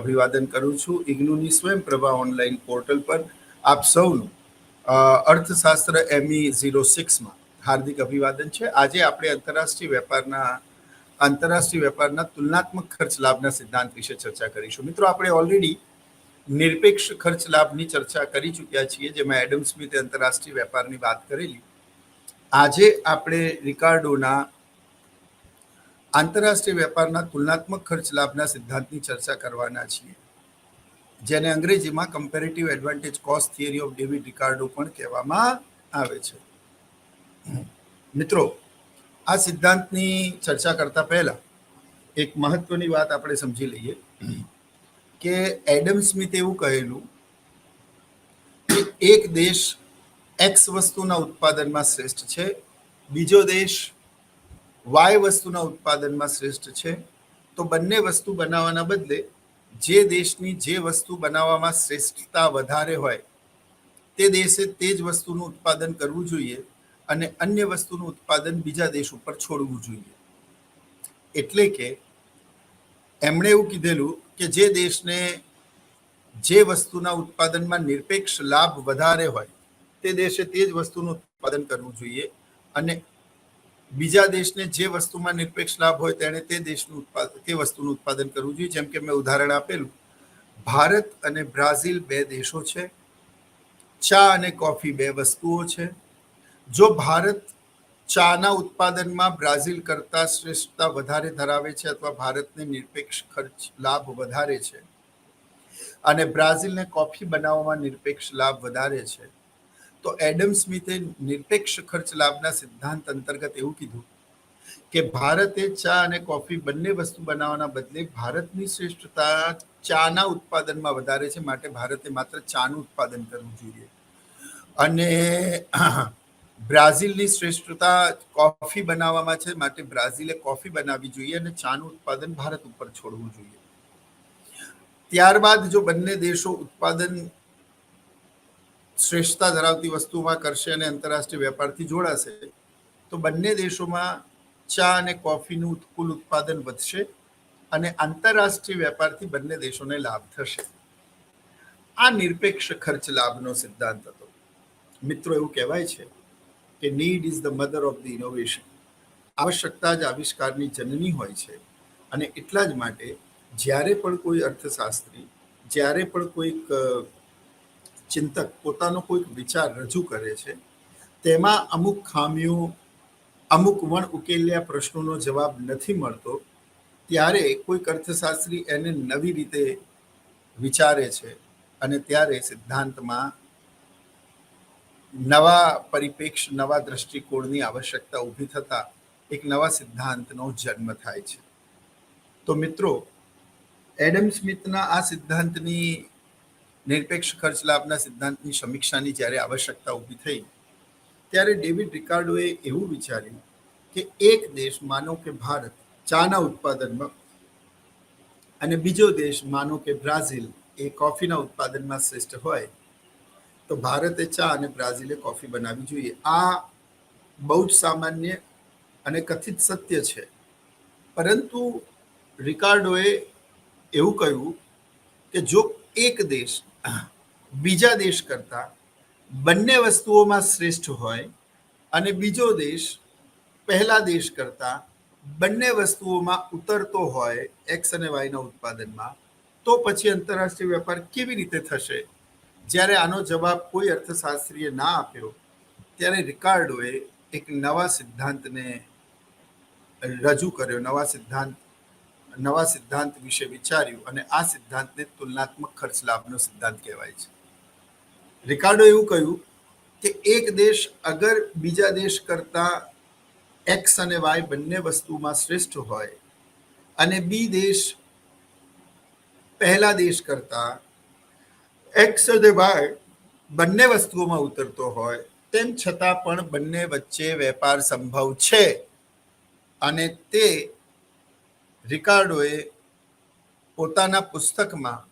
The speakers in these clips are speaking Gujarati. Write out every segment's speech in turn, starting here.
અભિવાદન કરું છું. ઇગ્નુની સ્વયંપ્રભા ઓનલાઈન પોર્ટલ પર આપ સૌનું અર્થશાસ્ત્ર ME 06માં હાર્દિક અભિવાદન છે. આજે આપણે આંતરરાષ્ટ્રીય વેપારના તુલનાત્મક ખર્ચ લાભના સિદ્ધાંત વિશે ચર્ચા કરીશું. મિત્રો, આપણે ઓલરેડી નિરપેક્ષ ખર્ચ લાભની ચર્ચા કરી ચૂક્યા છીએ, જેમાં એડમ સ્મિથે આંતરરાષ્ટ્રીય વેપારની વાત કરેલી. આજે આપણે રિકાર્ડોના આંતરરાષ્ટ્રીય વેપારના તુલનાત્મક ખર્ચ લાભના સિદ્ધાંતની ચર્ચા કરવાના છીએ, જેને અંગ્રેજીમાં comparative advantage cost theory of David Ricardo પણ કહેવામાં આવે છે. મિત્રો, આ સિદ્ધાંતની ચર્ચા કરતા પહેલા એક મહત્વની વાત આપણે સમજી લઈએ કે એડમ સ્મિથે એવું કહેલું કે એક દેશ એક્સ વસ્તુના ઉત્પાદનમાં શ્રેષ્ઠ છે, બીજો દેશ વાય વસ્તુના ઉત્પાદનમાં શ્રેષ્ઠ છે. તો બંને વસ્તુ બનાવવાના બદલે જે દેશની જે વસ્તુ બનાવવામાં શ્રેષ્ઠતા વધારે હોય તે દેશે તે જ વસ્તુનું ઉત્પાદન કરવું જોઈએ અને અન્ય વસ્તુનું ઉત્પાદન બીજા દેશ ઉપર છોડવું જોઈએ. એટલે કે એમણે એવું કીધેલું કે જે દેશને જે વસ્તુના ઉત્પાદનમાં નિરપેક્ષ લાભ વધારે હોય તે દેશે તે જ વસ્તુનું ઉત્પાદન કરવું જોઈએ અને બીજા દેશને જે વસ્તુમાં નિરપેક્ષ લાભ હોય તેણે તે વસ્તુનું ઉત્પાદન કરવું જોઈએ. જેમ કે મેં ઉદાહરણ આપેલું, ભારત અને બ્રાઝિલ બે દેશો છે, ચા અને કોફી બે વસ્તુઓ છે. જો ભારત ચાના ઉત્પાદનમાં બ્રાઝિલ કરતાં શ્રેષ્ઠતા વધારે ધરાવે છે અથવા ભારતને નિરપેક્ષ ખર્ચ લાભ વધારે છે અને બ્રાઝિલને કોફી બનાવવામાં નિરપેક્ષ લાભ વધારે છે, તો એડમ સ્મિથે નિરપેક્ષ ખર્ચ લાભના સિદ્ધાંત અંતર્ગત એવું કીધું કે ભારતે ચા અને કોફી બંને વસ્તુ બનાવવાના બદલે ભારતની શ્રેષ્ઠતા ચાના ઉત્પાદનમાં વધારે છે, માટે ભારતે માત્ર ચાનું ઉત્પાદન કરવું જોઈએ અને બ્રાઝિલની શ્રેષ્ઠતા કોફી બનાવવામાં છે, માટે બ્રાઝિલે કોફી બનાવવી જોઈએ અને ચાનું ઉત્પાદન ભારત ઉપર છોડવું જોઈએ. ત્યારબાદ જો બંને દેશો ઉત્પાદન શ્રેષ્ઠતા ધરાવતી વસ્તુમાં કરશે અને આંતરરાષ્ટ્રીય વેપારથી જોડાશે, તો બંને દેશોમાં ચા અને કોફીનું કુલ ઉત્પાદન વધશે અને આંતરરાષ્ટ્રીય વેપારથી બંને દેશોને લાભ થશે. આ નિરપેક્ષ ખર્ચ લાભનો સિદ્ધાંત હતો. મિત્રો, એવું કહેવાય છે કે need is the mother of the innovation. આવશ્યકતા જ આવિષ્કારની જનની હોય છે અને એટલા જ માટે જ્યારે પણ કોઈ અર્થશાસ્ત્રી, જ્યારે પણ કોઈક ચિંતક પોતાનો કોઈક વિચાર રજૂ કરે છે, તેમાં અમુક ખામીઓ, અમુક વણ ઉકેલ્યા પ્રશ્નોનો જવાબ નથી મળતો, ત્યારે કોઈક અર્થશાસ્ત્રી એને નવી રીતે વિચારે છે અને ત્યારે સિદ્ધાંતમાં નવા પરિપ્રેક્ષ્ય, નવા દ્રષ્ટિકોણની આવશ્યકતા ઊભી થતા એક નવા સિદ્ધાંતનો જન્મ થાય છે. તો મિત્રો, એડમ સ્મિથના આ સિદ્ધાંતની નિરપેક્ષ ખર્ચ લાભના સિદ્ધાંતની સમીક્ષાની જ્યારે આવશ્યકતા ઊભી થઈ, ત્યારે ડેવિડ રિકાર્ડોએ એવું વિચાર્યું કે એક દેશ, માનો કે ભારત, ચાના ઉત્પાદનમાં અને બીજો દેશ, માનો કે બ્રાઝિલ, એ કોફીના ઉત્પાદનમાં શ્રેષ્ઠ હોય, તો ભારતે ચા અને બ્રાઝિલે કોફી બનાવવી જોઈએ. આ બહુ જ સામાન્ય અને કથિત સત્ય છે, પરંતુ રિકાર્ડોએ એવું કહ્યું કે જો એક દેશ બીજા દેશ કરતાં બંને વસ્તુઓમાં શ્રેષ્ઠ હોય અને બીજો દેશ પહેલા દેશ કરતાં બંને વસ્તુઓમાં ઉતરતો હોય એક્સ અને વાયના ઉત્પાદનમાં, તો પછી આંતરરાષ્ટ્રીય વેપાર કેવી રીતે થશે? જ્યારે આનો જવાબ કોઈ અર્થશાસ્ત્રીએ ના આપ્યો, ત્યારે રિકાર્ડોએ એક નવા સિદ્ધાંતને રજૂ કર્યો, નવા સિદ્ધાંત વિશે વિચાર્યું અને આ સિદ્ધાંતને તુલનાત્મક ખર્ચ લાભનો સિદ્ધાંત કહેવાય છે. રિકાર્ડો એવું કહ્યું કે એક દેશ અગર બીજા દેશ કરતાં એક્સ અને વાય બંને વસ્તુમાં શ્રેષ્ઠ હોય અને બી દેશ પહેલા દેશ કરતાં એક્સ અને વાય બંને વસ્તુઓમાં ઉતરતો હોય, તેમ છતાં પણ બંને વચ્ચે વેપાર સંભવ છે અને તે રિકાર્ડોએ પોતાના પુસ્તકમાં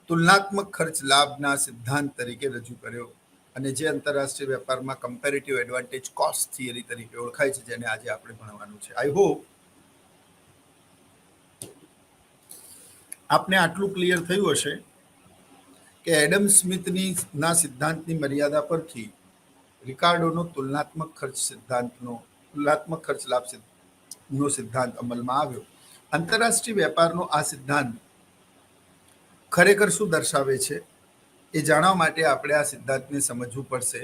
તુલનાત્મક ખર્ચ લાભના સિદ્ધાંત તરીકે રજૂ કર્યો અને જે આંતરરાષ્ટ્રીય વેપારમાં કમ્પેરેટિવ એડવાન્ટેજ કોસ્ટ થિયરી તરીકે ઓળખાય છે, જેને આજે આપણે ભણવાનું છે. આઈ હોપ આપને આટલું ક્લિયર થયું હશે કે એડમ સ્મિથની ના સિદ્ધાંતની મર્યાદા પરથી રિકાર્ડોનો તુલનાત્મક ખર્ચ લાભ નો સિદ્ધાંત અમલમાં આવ્યો. આંતરરાષ્ટ્રીય વેપારનો આ સિદ્ધાંત ખરેખર શું દર્શાવે છે એ જાણવા માટે આપણે આ સિદ્ધાંતને સમજવું પડશે.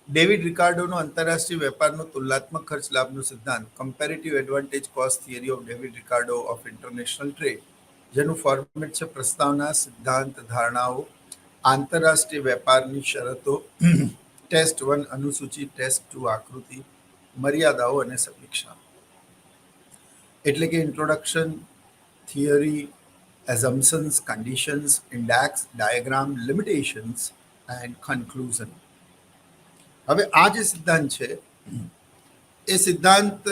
ડેવિડ રિકાર્ડોનો આંતરરાષ્ટ્રીય વેપારનો તુલનાત્મક ખર્ચ લાભનો સિદ્ધાંત comparative advantage cost theory of David Ricardo of international trade, જેનું ફોર્મેટ છે પ્રસ્તાવના, સિદ્ધાંત, ધારણાઓ, આંતરરાષ્ટ્રીય વેપારની શરતો, ટેસ્ટ 1 અનુસૂચિ, ટેસ્ટ 2 આકૃતિ, મર્યાદાઓ અને સમીક્ષા. એટલે કે introduction, theory, assumptions, conditions, index, diagram, limitations and conclusion. હવે આ જે સિદ્ધાંત છે એ સિદ્ધાંત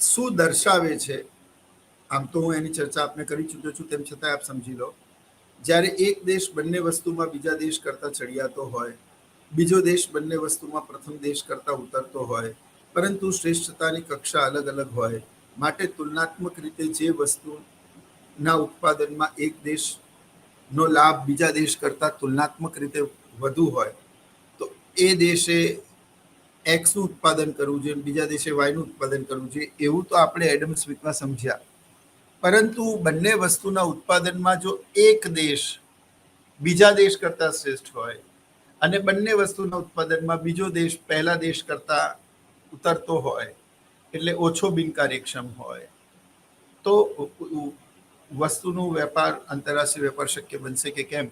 શું દર્શાવે છે, આમ તો હું એની ચર્ચા આપને કરી ચૂક્યો છું, તેમ છતાં આપ સમજી લો. જ્યારે એક દેશ બંને વસ્તુમાં બીજા દેશ કરતા ચડિયાતો હોય, બીજો દેશ બંને વસ્તુમાં પ્રથમ દેશ કરતા ઉતરતો હોય, પરંતુ શ્રેષ્ઠતાની કક્ષા અલગ અલગ હોય, માટે તુલનાત્મક રીતે જે વસ્તુના ઉત્પાદનમાં એક દેશનો લાભ બીજા દેશ કરતા તુલનાત્મક રીતે વધુ હોય, તો એ દેશે એક્સનું ઉત્પાદન કરવું જોઈએ, બીજા દેશે વાયનું ઉત્પાદન કરવું જોઈએ, એવું તો આપણે એડમ સ્મિથમાં સમજ્યા. પરંતુ બંને વસ્તુના ઉત્પાદનમાં જો એક દેશ બીજા દેશ કરતા શ્રેષ્ઠ હોય અને બંને વસ્તુના ઉત્પાદનમાં બીજો દેશ પહેલા દેશ કરતા ઉતરતો હોય, એટલે ઓછો બિનકાર્યક્ષમ હોય, તો વસ્તુનો વેપાર, આંતરરાષ્ટ્રીય વેપાર શક્ય બનશે કે કેમ?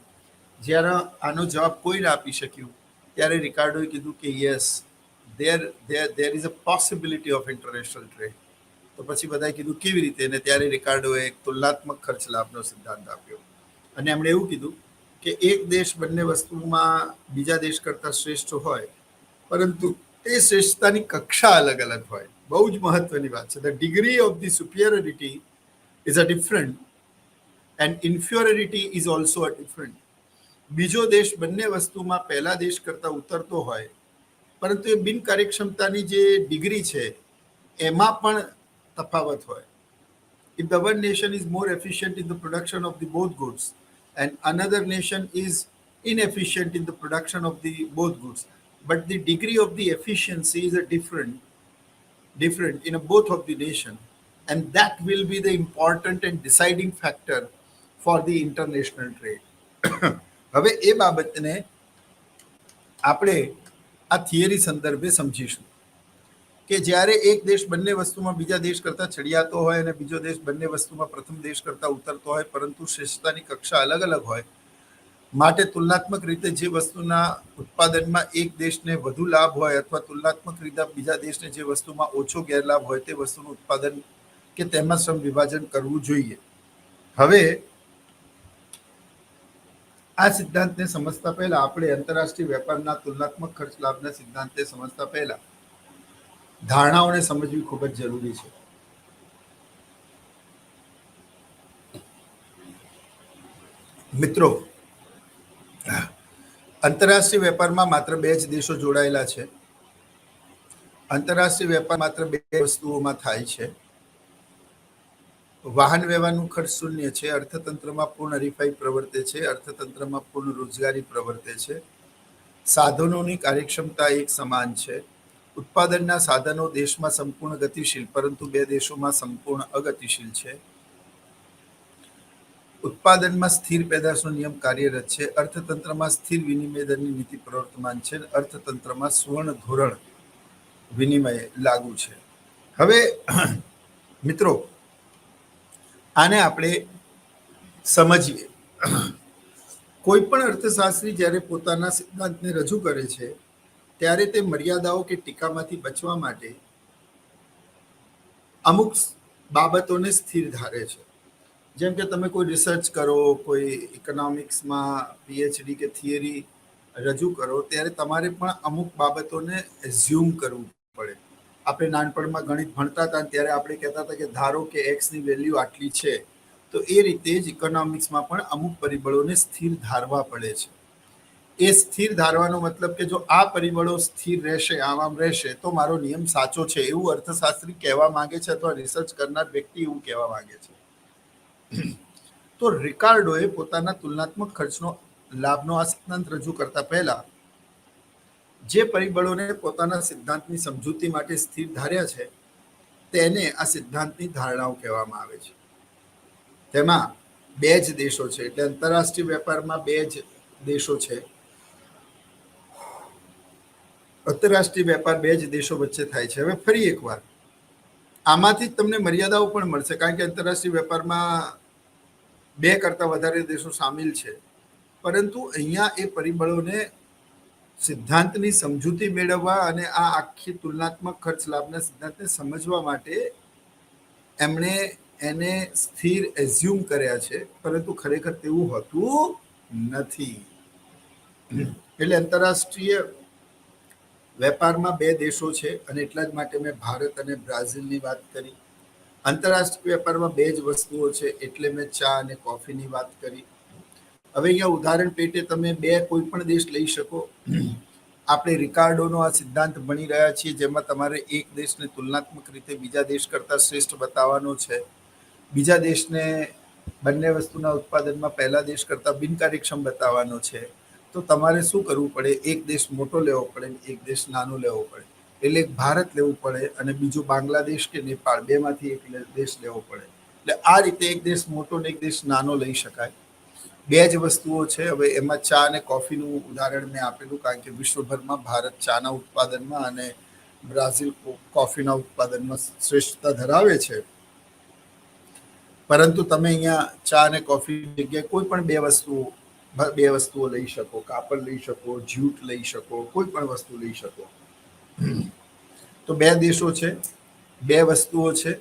જ્યારે આનો જવાબ કોઈ ના આપી શક્યું ત્યારે રિકાર્ડોએ કીધું કે yes, there is a possibility of international trade. તો પછી બધાએ કીધું કેવી રીતે? અને ત્યારે રિકાર્ડોએ એક તુલનાત્મક ખર્ચ લાભનો સિદ્ધાંત આપ્યો અને એમણે એવું કીધું કે એક દેશ બંને વસ્તુમાં બીજા દેશ કરતા શ્રેષ્ઠ હોય, પરંતુ એ શ્રેષ્ઠતાની કક્ષા અલગ અલગ હોય. બહુ જ મહત્વની વાત છે. The degree of the superiority is a different and inferiority is also a different. બીજો દેશ બંને વસ્તુમાં પહેલા દેશ કરતા ઉતરતો હોય, પરંતુ એ બિનકાર્યક્ષમતાની જે ડિગ્રી છે એમાં પણ તફાવત હોય. If the one nation is more efficient in the production of the both goods and another nation is inefficient in the production of the both goods, but the degree of the efficiency is a different in both of the nation, and that will be the important and deciding factor for the international trade. હવે એ બાબતને આપણે આ થિયરી સંદર્ભે સમજીશું કે જ્યારે એક દેશ બંને વસ્તુમાં બીજા દેશ કરતા ચડિયાતો હોય અને બીજો દેશ બંને વસ્તુમાં પ્રથમ દેશ કરતા ઉતરતો હોય, પરંતુ શ્રેષ્ઠતાની કક્ષા અલગ અલગ હોય, માટે તુલનાત્મક રીતે જે વસ્તુના ઉત્પાદનમાં એક દેશને વધુ લાભ હોય અથવા તુલનાત્મક રીતે બીજા દેશને જે વસ્તુમાં ઓછો ગેરલાભ હોય તે વસ્તુનું ઉત્પાદન કે તેમાં શ્રમ વિભાજન કરવું જોઈએ. હવે આ સિદ્ધાંતને સમજતા પહેલા આપણે આંતરરાષ્ટ્રીય વેપારના તુલનાત્મક ખર્ચ લાભના સિદ્ધાંતને સમજતા પહેલા ધારણાઓને સમજવી ખૂબ જ જરૂરી છે. મિત્રો, આંતરરાષ્ટ્રીય વેપારમાં માત્ર બે જ દેશો જોડાયેલા છે. આંતરરાષ્ટ્રીય વેપાર માત્ર બે વસ્તુઓમાં થાય છે. વાહન વ્યવહારનું ખર્ચ શૂન્ય છે, અર્થતંત્રમાં પૂર્ણ હરીફાઈ પ્રવર્તે છે, અર્થતંત્રમાં પૂર્ણ રોજગારી પ્રવર્તે છે, સાધનોની કાર્યક્ષમતા એક સમાન છે, ઉત્પાદનના સાધનો દેશમાં સંપૂર્ણ ગતિશીલ પરંતુ બે દેશોમાં સંપૂર્ણ અગતિશીલ છે, ઉત્પાદનમાં સ્થિર પેદાશનો નિયમ કાર્યરત છે, અર્થતંત્રમાં સ્થિર વિનિમય દરની નીતિ પ્રવર્તમાન છે, અર્થતંત્રમાં સુવર્ણ ધોરણ વિનિમય લાગુ છે. હવે મિત્રો, આને આપણે સમજીએ. કોઈ પણ અર્થશાસ્ત્રી જ્યારે પોતાના સિદ્ધાંતને રજૂ કરે છે ત્યારે તે મર્યાદાઓ કે ટીકામાંથી બચવા માટે અમુક બાબતોને સ્થિર ધારે છે. જેમ કે તમે કોઈ રિસર્ચ કરો, કોઈ ઇકોનોમિક્સમાં પીએચડી કે થિયરી રજૂ કરો, ત્યારે તમારે પણ અમુક બાબતોને એઝ્યુમ કરવું પડે. આપણે નાનપણમાં ગણિત ભણતા હતા ત્યારે આપણે કહેતા હતા કે ધારો કે એક્સની વેલ્યુ આટલી છે, તો એ રીતે જ ઇકોનોમિક્સમાં પણ અમુક પરિબળોને સ્થિર ધારવા પડે છે. એ સ્થિર ધારવાનો મતલબ કે જો આ પરિબળો સ્થિર રહેશે, આમ રહેશે, તો મારો નિયમ સાચો છે, એવું અર્થશાસ્ત્રી કહેવા માંગે છે અથવા રિસર્ચ કરનાર વ્યક્તિ એવું કહેવા માંગે છે. તો રિકાર્ડોએ પોતાના તુલનાત્મક ખર્ચનો લાભનો આ સિદ્ધાંત રજૂ કરતા પહેલા જે પરિબળોને પોતાના સિદ્ધાંતની સમજૂતી માટે સ્થિર ધાર્યા છે તેને આ સિદ્ધાંતની ધારણાઓ કહેવામાં આવે છે. તેમાં બે જ દેશો છે, એટલે આંતરરાષ્ટ્રીય વેપારમાં બે જ દેશો છે. આંતરરાષ્ટ્રીય વેપાર બે જ દેશો વચ્ચે થાય છે. હવે ફરી એકવાર આમાંથી જ તમને મર્યાદાઓ પણ મળશે, કારણ કે આંતરરાષ્ટ્રીય વેપારમાં બે કરતાં વધારે દેશો સામેલ છે. પરંતુ અહીંયા એ પરિબળોને સિદ્ધાંતની સમજૂતી મેળવવા અને આ આખી તુલનાત્મક ખર્ચ લાભના સિદ્ધાંતને સમજવા માટે એમણે એને સ્થિર એઝ્યુમ કર્યા છે, પરંતુ ખરેખર તેવું હોતું નથી. એટલે આંતરરાષ્ટ્રીય વેપારમાં બે દેશો છે અને એટલા જ માટે મેં ભારત અને બ્રાઝિલની વાત કરી. આંતરરાષ્ટ્રીય વેપારમાં બે જ વસ્તુઓ છે એટલે મેં ચા અને કોફીની વાત કરી. હવે અહીંયા ઉદાહરણ પેટે તમે બે કોઈ પણ દેશ લઈ શકો. આપણે રિકાર્ડોનો આ સિદ્ધાંત ભણી રહ્યા છીએ, જેમાં તમારે એક દેશને તુલનાત્મક રીતે બીજા દેશ કરતાં શ્રેષ્ઠ બતાવવાનો છે. બીજા દેશને બંને વસ્તુના ઉત્પાદનમાં પહેલા દેશ કરતાં બિનકાર્યક્ષમ બતાવવાનો છે. તો તમારે શું કરવું પડે? એક દેશ મોટો લેવો પડે, એક દેશ નાનો લેવો પડે. એટલે એક ભારત લેવું પડે અને બીજું બાંગ્લાદેશ કે નેપાળ, બેમાંથી એક દેશ લેવો પડે. એટલે આ રીતે એક દેશ મોટો ને એક દેશ નાનો લઈ શકાય. બે જ વસ્તુઓ છે. હવે એમાં ચા અને કોફીનું ઉદાહરણ મેં આપેલું, કારણ કે વિશ્વભરમાં ભારત ચાના ઉત્પાદનમાં અને બ્રાઝિલ કોફીના ઉત્પાદનમાં શ્રેષ્ઠતા ધરાવે છે. પરંતુ તમે અહીંયા ચા અને કોફીની જગ્યાએ કોઈ પણ બે વસ્તુઓ લઈ શકો. કાપડ લઈ શકો, જ્યુટ લઈ શકો, કોઈ પણ વસ્તુ લઈ શકો. તો બે દેશો છે, બે વસ્તુઓ છે.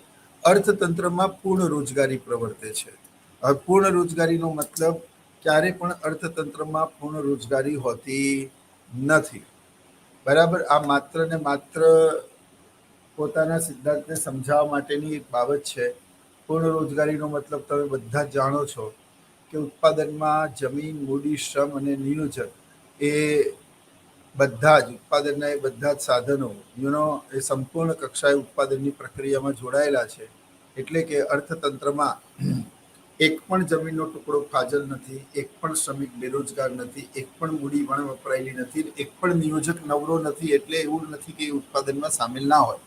અર્થતંત્રમાં પૂર્ણ રોજગારી પ્રવર્તે છે. હવે પૂર્ણ રોજગારીનો મતલબ ક્યારે પણ અર્થતંત્રમાં પૂર્ણ રોજગારી હોતી નથી. બરાબર? આ માત્ર ને માત્ર પોતાના સિદ્ધાંતને સમજાવવા માટેની એક બાબત છે. પૂર્ણ રોજગારીનો મતલબ તમે બધા જ જાણો છો કે ઉત્પાદનમાં જમીન, મૂડી, શ્રમ અને નિયોજન એ બધા જ ઉત્પાદનના એ બધા જ સાધનો એ સંપૂર્ણ કક્ષાએ ઉત્પાદનની પ્રક્રિયામાં જોડાયેલા છે. એટલે કે અર્થતંત્રમાં એક પણ જમીનનો ટુકડો ફાજલ નથી, એક પણ શ્રમિક બેરોજગાર નથી, એક પણ મૂડી વણ વપરાયેલી નથી, એક પણ નિયોજક નવરો નથી. એટલે એવું નથી કે એ ઉત્પાદનમાં સામેલ ના હોય.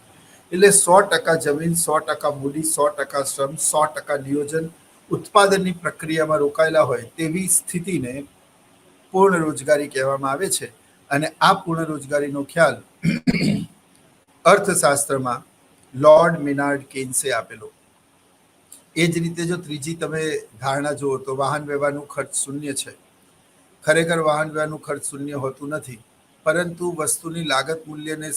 એટલે 100% જમીન, 100% મૂડી, 100% શ્રમ, 100% નિયોજન ઉત્પાદનની પ્રક્રિયામાં રોકાયેલા હોય તેવી સ્થિતિને પૂર્ણ રોજગારી કહેવામાં આવે છે. અને આ પૂર્ણ રોજગારીનો ખ્યાલ અર્થશાસ્ત્રમાં લોર્ડ મેનાર્ડ કેન્સે આપેલો. એ જ રીતે જો ત્રીજી તમે ધારણા જુઓ તો વાહન વ્યવહારનું ખર્ચ શૂન્ય છે. ખરેખર વાહન વ્યવહારનું ખર્ચ શૂન્ય હોતું નથી, પરંતુ વસ્તુની લાગત મૂલ્યને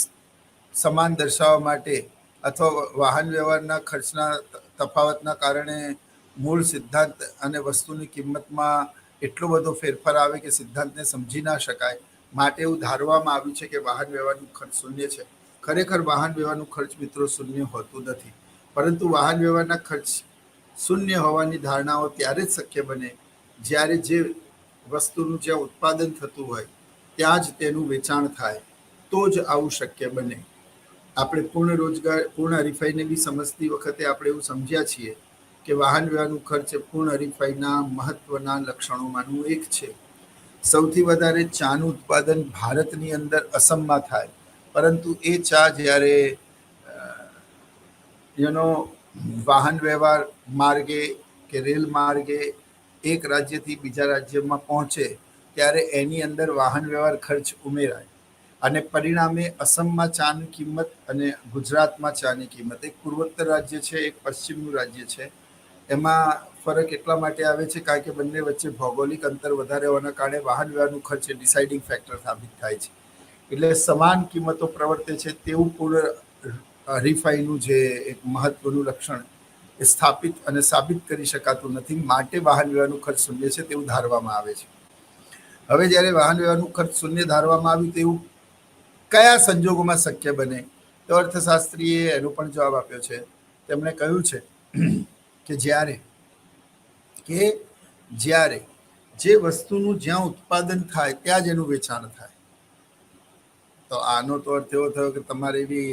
સમાન દર્શાવવા માટે અથવા વાહન વ્યવહારના ખર્ચના તફાવતના કારણે મૂળ સિદ્ધાંત અને વસ્તુની કિંમતમાં એટલો બધો ફેરફાર આવે કે સિદ્ધાંતને સમજી ના શકાય. માટે એવું ધારવામાં આવ્યું છે કે વાહન વ્યવહારનું ખર્ચ શૂન્ય છે. ખરેખર વાહન વ્યવહારનું ખર્ચ મિત્રો શૂન્ય હોતું નથી, પરંતુ વાહન વ્યવહારના ખર્ચ શૂન્ય હોવાની ધારણાઓ ત્યારે જ શક્ય બને જ્યારે જે વસ્તુનું જ્યાં ઉત્પાદન થતું હોય ત્યાં જ તેનું વેચાણ થાય, તો જ આવું શક્ય બને. આપણે પૂર્ણ હરીફાઈને બી સમજતી વખતે આપણે એવું સમજ્યા છીએ કે વાહન વ્યવહારનું ખર્ચ પૂર્ણ હરીફાઈના મહત્વના લક્ષણોમાંનું એક છે. સૌથી વધારે ચાનું ઉત્પાદન ભારતની અંદર અસમમાં થાય, પરંતુ એ ચા જ્યારે વાહન વ્યવહાર માર્ગે કે રેલ માર્ગે એક રાજ્યથી બીજા રાજ્યમાં પહોંચે ત્યારે એની અંદર વાહન વ્યવહાર ખર્ચ ઉમેરાય અને પરિણામે અસમમાં ચાની કિંમત અને ગુજરાતમાં ચાની કિંમત, એક પૂર્વોત્તર રાજ્ય છે, એક પશ્ચિમનું રાજ્ય છે, એમાં ફરક એટલા માટે આવે છે કારણ કે બંને વચ્ચે ભૌગોલિક અંતર વધારે હોવાના કારણે વાહન વ્યવહારનું ખર્ચ ડિસાઇડિંગ ફેક્ટર સાબિત થાય છે. એટલે સમાન કિંમતો પ્રવર્તે છે તેવું પૂર્ણ હરીફાઈનું જે એક મહત્વનું લક્ષણ એ સ્થાપિત અને સાબિત કરી શકાતું નથી. માટે વાહન વ્યવહારનું ખર્ચ શૂન્ય છે તેવું ધારવામાં આવે છે. હવે જ્યારે વાહન વ્યવહારનું ખર્ચ શૂન્ય ધારવામાં આવ્યું તેવું કયા સંજોગોમાં શક્ય બને? તો અર્થશાસ્ત્રીએ એનો પણ જવાબ આપ્યો છે. તેમણે કહ્યું છે કે જ્યારે જે વસ્તુનું જ્યાં ઉત્પાદન થાય ત્યાં જ એનું વેચાણ થાય. તો આનો તો અર્થ એવો થયો કે તમારે બી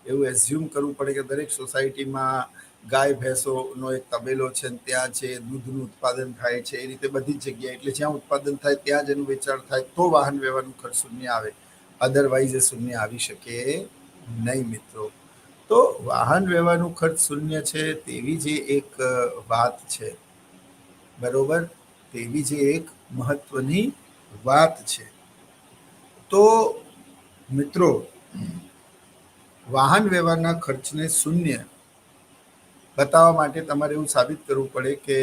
એવું એઝ્યુમ કરવું પડે કે દરેક સોસાયટીમાં ગાય ભેંસોનો એક તબેલો છે ને ત્યાં છે દૂધનું ઉત્પાદન થાય છે. એ રીતે બધી જ જગ્યાએ, એટલે જ્યાં ઉત્પાદન થાય ત્યાં જ એનું વેચાણ થાય તો વાહન વ્યવહારનું ખર્ચ શૂન્ય આવે, અધરવાઇઝ એ શૂન્ય આવી શકે નહીં મિત્રો. તો વાહન વ્યવહારનું ખર્ચ શૂન્ય છે તેવી જે એક વાત છે, બરોબર, તેવી જે એક મહત્વની વાત છે. તો મિત્રો, વાહન વ્યવહારના ખર્ચને શૂન્ય બતાવવા માટે તમારે એવું સાબિત કરવું પડે કે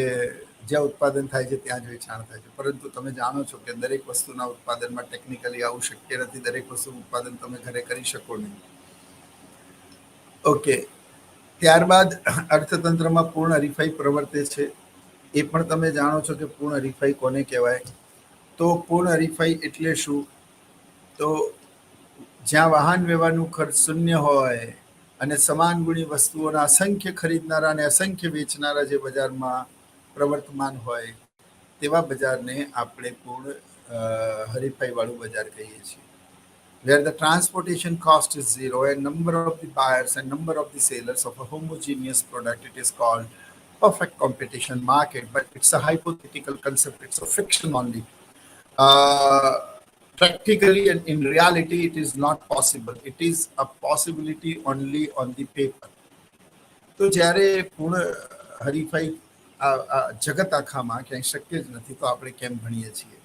જ્યાં ઉત્પાદન થાય છે ત્યાં જ વેચાણ થાય છે. પરંતુ તમે જાણો છો કે દરેક વસ્તુના ઉત્પાદનમાં ટેકનિકલી આવું શક્ય નથી. દરેક વસ્તુનું ઉત્પાદન તમે ઘરે કરી શકો નહીં. ઓકે, ત્યારબાદ અર્થતંત્રમાં પૂર્ણ હરીફાઈ પ્રવર્તે છે. એ પણ તમે જાણો છો કે પૂર્ણ હરીફાઈ કોને કહેવાય. તો પૂર્ણ હરીફાઈ એટલે શું? તો જ્યાં વાહન વ્યવહારનું ખર્ચ શૂન્ય હોય અને સમાન ગુણી વસ્તુઓના અસંખ્ય ખરીદનારા અને અસંખ્ય વેચનારા જે બજારમાં પ્રવર્તમાન હોય તેવા બજારને આપણે પૂર્ણ હરીફાઈવાળું બજાર કહીએ છીએ. Where the transportation cost is zero and number of the buyers and number of the sellers of a homogeneous product, it is called perfect competition market. But it's a hypothetical concept, it's a fiction only. Practically and in reality it is not possible. It is a possibility only on the paper. તો જ્યારે પૂર્ણ હરીફાઈ જગત આખામાં ક્યાંય શક્ય જ નથી તો આપણે કેમ ભણીએ છીએ?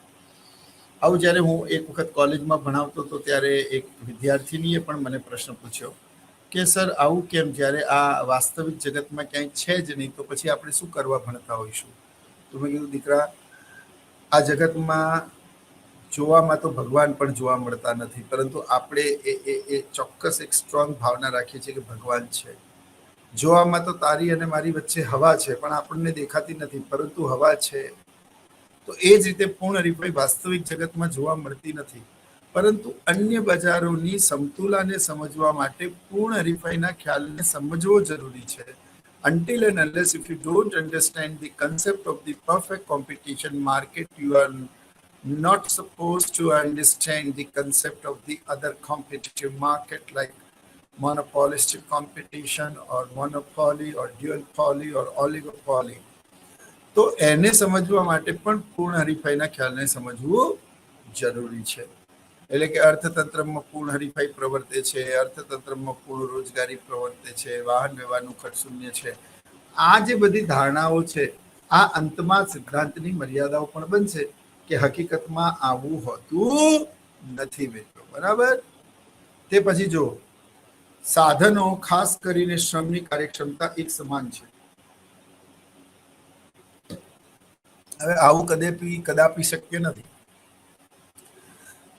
આવું જ્યારે હું એક વખત કોલેજમાં ભણાવતો હતો ત્યારે એક વિદ્યાર્થીનીએ પણ મને પ્રશ્ન પૂછ્યો કે સર આવું કેમ, જ્યારે આ વાસ્તવિક જગતમાં ક્યાંય છે જ નહીં તો પછી આપણે શું કરવા ભણતા હોઈશું? તો મેં કીધું, દીકરા, આ જગતમાં જોવામાં તો ભગવાન પણ જોવા મળતા નથી, પરંતુ આપણે એ ચોક્કસ એક સ્ટ્રોંગ ભાવના રાખીએ છીએ કે ભગવાન છે. જોવામાં તો તારી અને મારી વચ્ચે હવા છે પણ આપણને દેખાતી નથી, પરંતુ હવા છે. તો એ જ રીતે પૂર્ણ હરીફાઈ વાસ્તવિક જગતમાં જોવા મળતી નથી, પરંતુ અન્ય બજારોની સમતુલાને સમજવા માટે પૂર્ણ હરીફાઈના ખ્યાલને સમજવો જરૂરી છે. Until and unless if you don't understand the concept of the perfect competition market, you are not supposed to understand the concept of the other competitive market like monopolistic competition or monopoly or duopoly or oligopoly. તો એને સમજવા માટે પણ પૂર્ણ હરીફાઈના ખ્યાલને સમજવું જરૂરી છે. એટલે કે અર્થતંત્રમાં પૂર્ણ હરીફાઈ પ્રવર્તે છે, અર્થતંત્રમાં પૂર્ણ રોજગારી પ્રવર્તે છે, વાહન વ્યવહારનું ખર્ચ શૂન્ય છે. આ જે બધી ધારણાઓ છે આ અંતમાં સિદ્ધાંતની મર્યાદાઓ પણ બનશે કે હકીકતમાં આવું હોતું નથી મિત્રો, બરાબર. તે પછી જો સાધનો, ખાસ કરીને શ્રમની કાર્યક્ષમતા એક સમાન છે. હવે આવું કદાપી શક્ય નથી.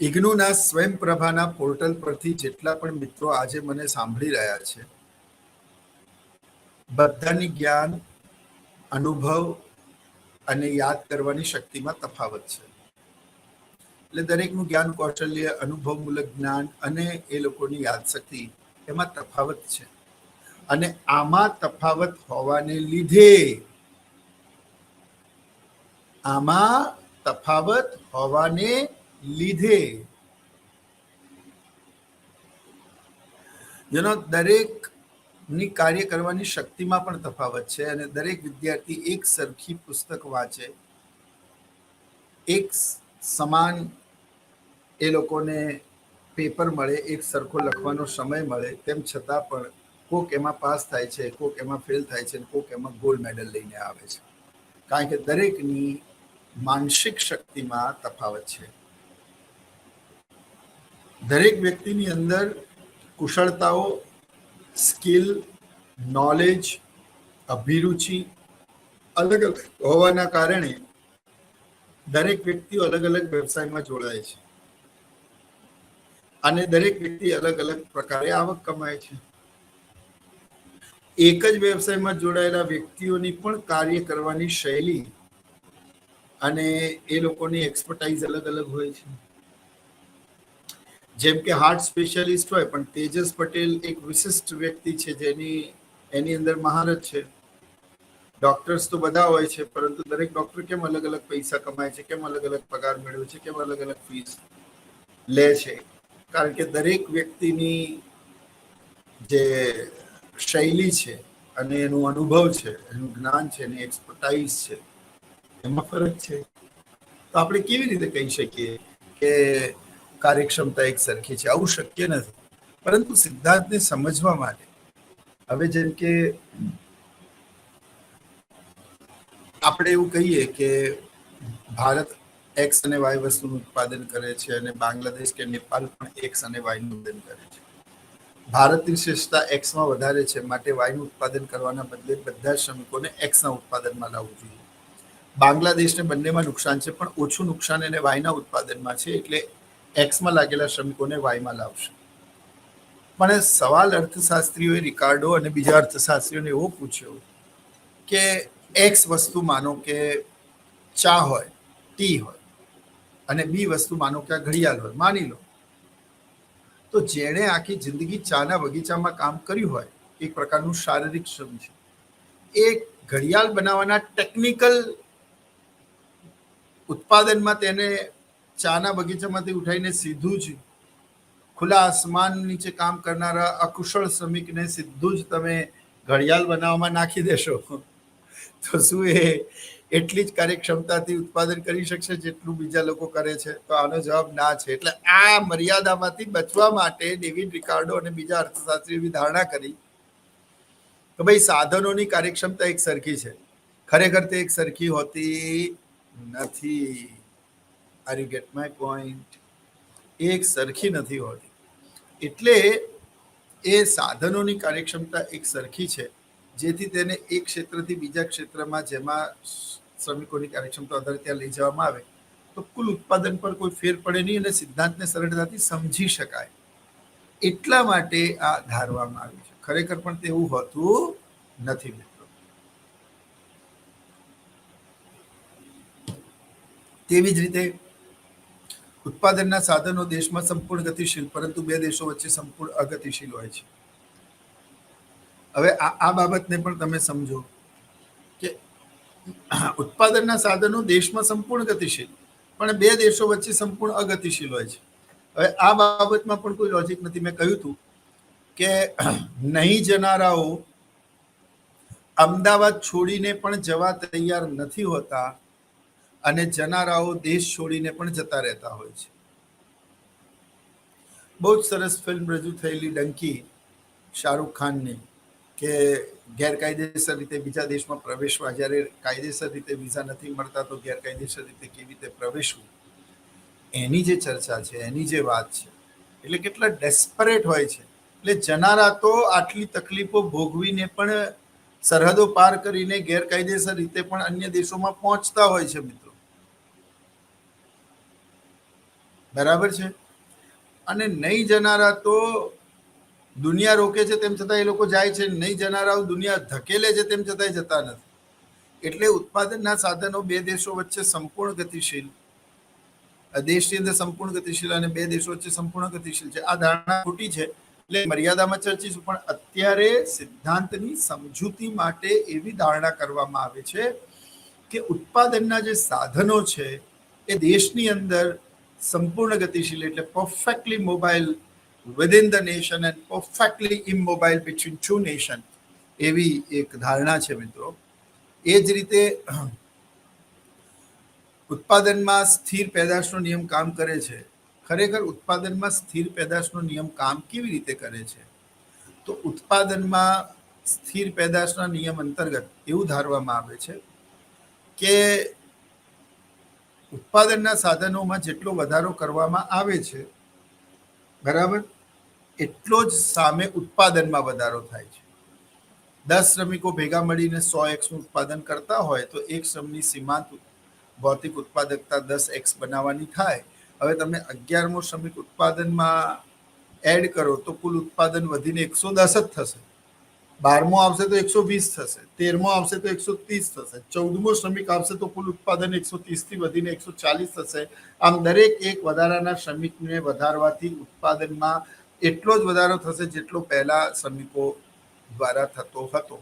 ઇગ્નુના સ્વયંપ્રભાના પોર્ટલ પરથી જેટલા પણ મિત્રો આજે મને સાંભળી રહ્યા છે, બધાની જ્ઞાન, અનુભવ અને યાદ કરવાની શક્તિમાં તફાવત છે. એટલે દરેકનું જ્ઞાન કૌશલ્ય, અનુભવમૂલક જ્ઞાન અને એ લોકોની યાદશક્તિ એમાં તફાવત છે. અને આમાં તફાવત હોવાને લીધે જેનો દરેકની કાર્ય કરવાની શક્તિમાં પણ તફાવત છે. અને દરેક વિદ્યાર્થી એક સરખી પુસ્તક વાંચે, એક સમાન એ લોકોને પેપર મળે, એક સરખો લખવાનો સમય મળે, તેમ છતાં પણ કોક એમાં પાસ થાય છે, કોક એમાં ફેલ થાય છે, કોક એમાં ગોલ્ડ મેડલ લઈને આવે છે. કારણ કે દરેકની માનસિક શક્તિમાં તફાવત છે. દરેક વ્યક્તિની અંદર કુશળતાઓ, સ્કિલ, નોલેજ, અભિરુચિ અલગ અલગ હોવાના કારણે દરેક વ્યક્તિઓ અલગ અલગ વ્યવસાયમાં જોડાય છે અને દરેક વ્યક્તિ અલગ અલગ પ્રકારે આવક કમાય છે. એક જ વ્યવસાયમાં જોડાયેલા વ્યક્તિઓની પણ કાર્ય કરવાની શૈલી અને એ લોકોની એક્સપર્ટાઇઝ અલગ અલગ હોય છે. જેમ કે હાર્ટ સ્પેશિયાલિસ્ટ હોય પણ તેજસ પટેલ એક વિશિષ્ટ વ્યક્તિ છે એની અંદર મહારત છે. ડોક્ટર્સ તો બધા હોય છે, પરંતુ દરેક ડોક્ટર કેમ અલગ અલગ પૈસા કમાય છે, કેમ અલગ અલગ પગાર મેળવે છે, કેમ અલગ અલગ ફીસ લે છે? કારણ કે દરેક વ્યક્તિની જે શૈલી છે અને એનું અનુભવ છે, એનું જ્ઞાન છે, એની એક્સપર્ટાઇઝ છે, એમાં ફરક છે. તો આપણે કેવી રીતે કહી શકીએ કે કાર્યક્ષમતા એક સરખી છે? આવું શક્ય નથી. પરંતુ સિદ્ધાંતને સમજવા માટે હવે જેમ કે આપણે એવું કહીએ કે ભારત એક્સ અને વાય વસ્તુનું ઉત્પાદન કરે છે અને બાંગ્લાદેશ કે નેપાળ પણ એક્સ અને વાયનું ઉત્પાદન કરે છે. ભારતની વિશેષતા એક્સમાં વધારે છે, માટે વાયનું ઉત્પાદન કરવાના બદલે બધા શ્રમિકોને એક્સના ઉત્પાદનમાં લાવવું જોઈએ. બાંગ્લાદેશને બંનેમાં નુકસાન છે, પણ ઓછું નુકસાન એને વાયના ઉત્પાદનમાં છે, એટલે એક્સમાં લાગેલા શ્રમિકોને વાયમાં લાવશે. પણ સવાલ અર્થશાસ્ત્રીઓએ રિકાર્ડો અને બીજા અર્થશાસ્ત્રીઓને એવો પૂછ્યો કે એક્સ વસ્તુ માનો કે ચા હોય, ટી હોય, અને બી વસ્તુ માનો કે આ ઘડિયાળ હોય, માની લો. તો જેણે આખી જિંદગી ચાના બગીચામાં કામ કર્યું હોય, એક પ્રકારનું શારીરિક શ્રમ છે. એ ઘડિયાળ બનાવવાના ટેકનિકલ ઉત્પાદનમાં તેને ચાના બગીચામાંથી ઉઠાઈને સીધું જ ખુલ્લા આસમાન નીચે કામ કરનારા અકુશળ શ્રમિકને સીધું જ તમે ઘડિયાળ બનાવવામાં નાખી દેશો તો શું એ એટલી જ કાર્યક્ષમતાથી ઉત્પાદન કરી શકશે જેટલું બીજા લોકો કરે છે? તો આનો જવાબ ના છે. એટલે આ મર્યાદામાંથી બચવા માટે ડેવિડ રિકાર્ડો અને બીજા અર્થશાસ્ત્રીઓ એવી ધારણા કરી કે ભાઈ સાધનોની કાર્યક્ષમતા એક સરખી છે. ખરેખર તે એક સરખી હોતી નથી. Are you get my point? એક સરખી નથી હોતી. એટલે એ સાધનોની કાર્યક્ષમતા એક સરખી છે, જેથી તેને એક ક્ષેત્રથી બીજા ક્ષેત્રમાં જેમાં શ્રમિકોની કાર્યક્ષમતા વધારે ત્યાં લઈ જવામાં આવે તો કુલ ઉત્પાદન પર કોઈ ફેર પડે નહીં અને સિદ્ધાંતને સરળતાથી સમજી શકાય. એટલા માટે આ ધારવામાં આવ્યું છે. ખરેખર પણ તેવું હોતું નથી મિત્રો. તેવી જ રીતે ઉત્પાદનના સાધનો દેશમાં સંપૂર્ણ ગતિશીલ, પરંતુ બે દેશો વચ્ચે સંપૂર્ણ અગતિશીલ હોય છે. હવે આ બાબતને પણ તમે સમજો કે ઉત્પાદનના સાધનો દેશમાં સંપૂર્ણ ગતિશીલ, પણ બે દેશો વચ્ચે સંપૂર્ણ અગતિશીલ હોય છે. હવે આ બાબતમાં પણ કોઈ લોજિક નથી. મેં કહ્યું હતું કે નહીં જનારાઓ અમદાવાદ છોડીને પણ જવા તૈયાર નથી હોતા અને જનારાઓ દેશ છોડીને પણ જતા રહેતા હોય છે. બહુ જ સરસ ફિલ્મ રજૂ થયેલી ડંકી શાહરૂખ ખાનની, કે ગેરકાયદેસર રીતે બીજા દેશમાં પ્રવેશવા, જ્યારે કાયદેસર રીતે વિઝા નથી મળતા તો ગેરકાયદેસર રીતે કેવી રીતે પ્રવેશવું, એની જે ચર્ચા છે, એની જે વાત છે, એટલે કેટલા ડેસ્પરેટ હોય છે. એટલે જનારા તો આટલી તકલીફો ભોગવીને પણ સરહદો પાર કરીને ગેરકાયદેસર રીતે પણ અન્ય દેશોમાં પહોંચતા હોય છે મિત્રો. બરાબર છે? અને નહીં જનારા તો દુનિયા રોકે છે તેમ છતાં એ લોકો જાય છે, નહીં જનારાઓ દુનિયા ધકેલે છે તેમ છતાંય જતા નથી. એટલે ઉત્પાદનના સાધનો બે દેશો વચ્ચે સંપૂર્ણ ગતિશીલ, દેશની અંદર સંપૂર્ણ ગતિશીલ અને બે દેશો વચ્ચે સંપૂર્ણ ગતિશીલ છે. આ ધારણા ખોટી છે, એટલે મર્યાદામાં ચર્ચીશું. પણ અત્યારે સિદ્ધાંતની સમજૂતી માટે એવી ધારણા કરવામાં આવે છે કે ઉત્પાદનના જે સાધનો છે એ દેશની અંદર સંપૂર્ણ ગતિશીલ, એટલે perfectly mobile within the nation and perfectly immobile between two nations, એવી એક ધારણા છે મિત્રો. એ જ રીતે ઉત્પાદનમાં સ્થિર પેદાશનો નિયમ કામ કરે છે. ખરેખર ઉત્પાદનમાં સ્થિર પેદાશનો નિયમ કામ કેવી રીતે કરે છે? તો ઉત્પાદનમાં સ્થિર પેદાશના નિયમ અંતર્ગત એવું ધારવામાં આવે છે કે ઉત્પાદનના સાધનોમાં જેટલો વધારો કરવામાં આવે છે, બરાબર, એટલો જ સામે ઉત્પાદનમાં વધારો થાય છે. 10 શ્રમિકો ભેગા મળીને 100x નું ઉત્પાદન કરતા હોય તો એક શ્રમની સીમાંત ભૌતિક ઉત્પાદકતા 10x બનાવવાની થાય. હવે તમે 11મો શ્રમિક ઉત્પાદનમાં એડ કરો તો કુલ ઉત્પાદન વધીને 110 જ થશે. 12મો આવશે તો 120 થશે, 13મો આવશે તો 130 થશે, 14મો શ્રમિક આવશે તો કુલ ઉત્પાદન 130 થી વધીને 140 થશે. આમ દરેક એક વધારાના શ્રમિકને વધારવાથી ઉત્પાદનમાં એટલો જ વધારો થશે જેટલો પહેલા શ્રમિકો દ્વારા થતો હતો.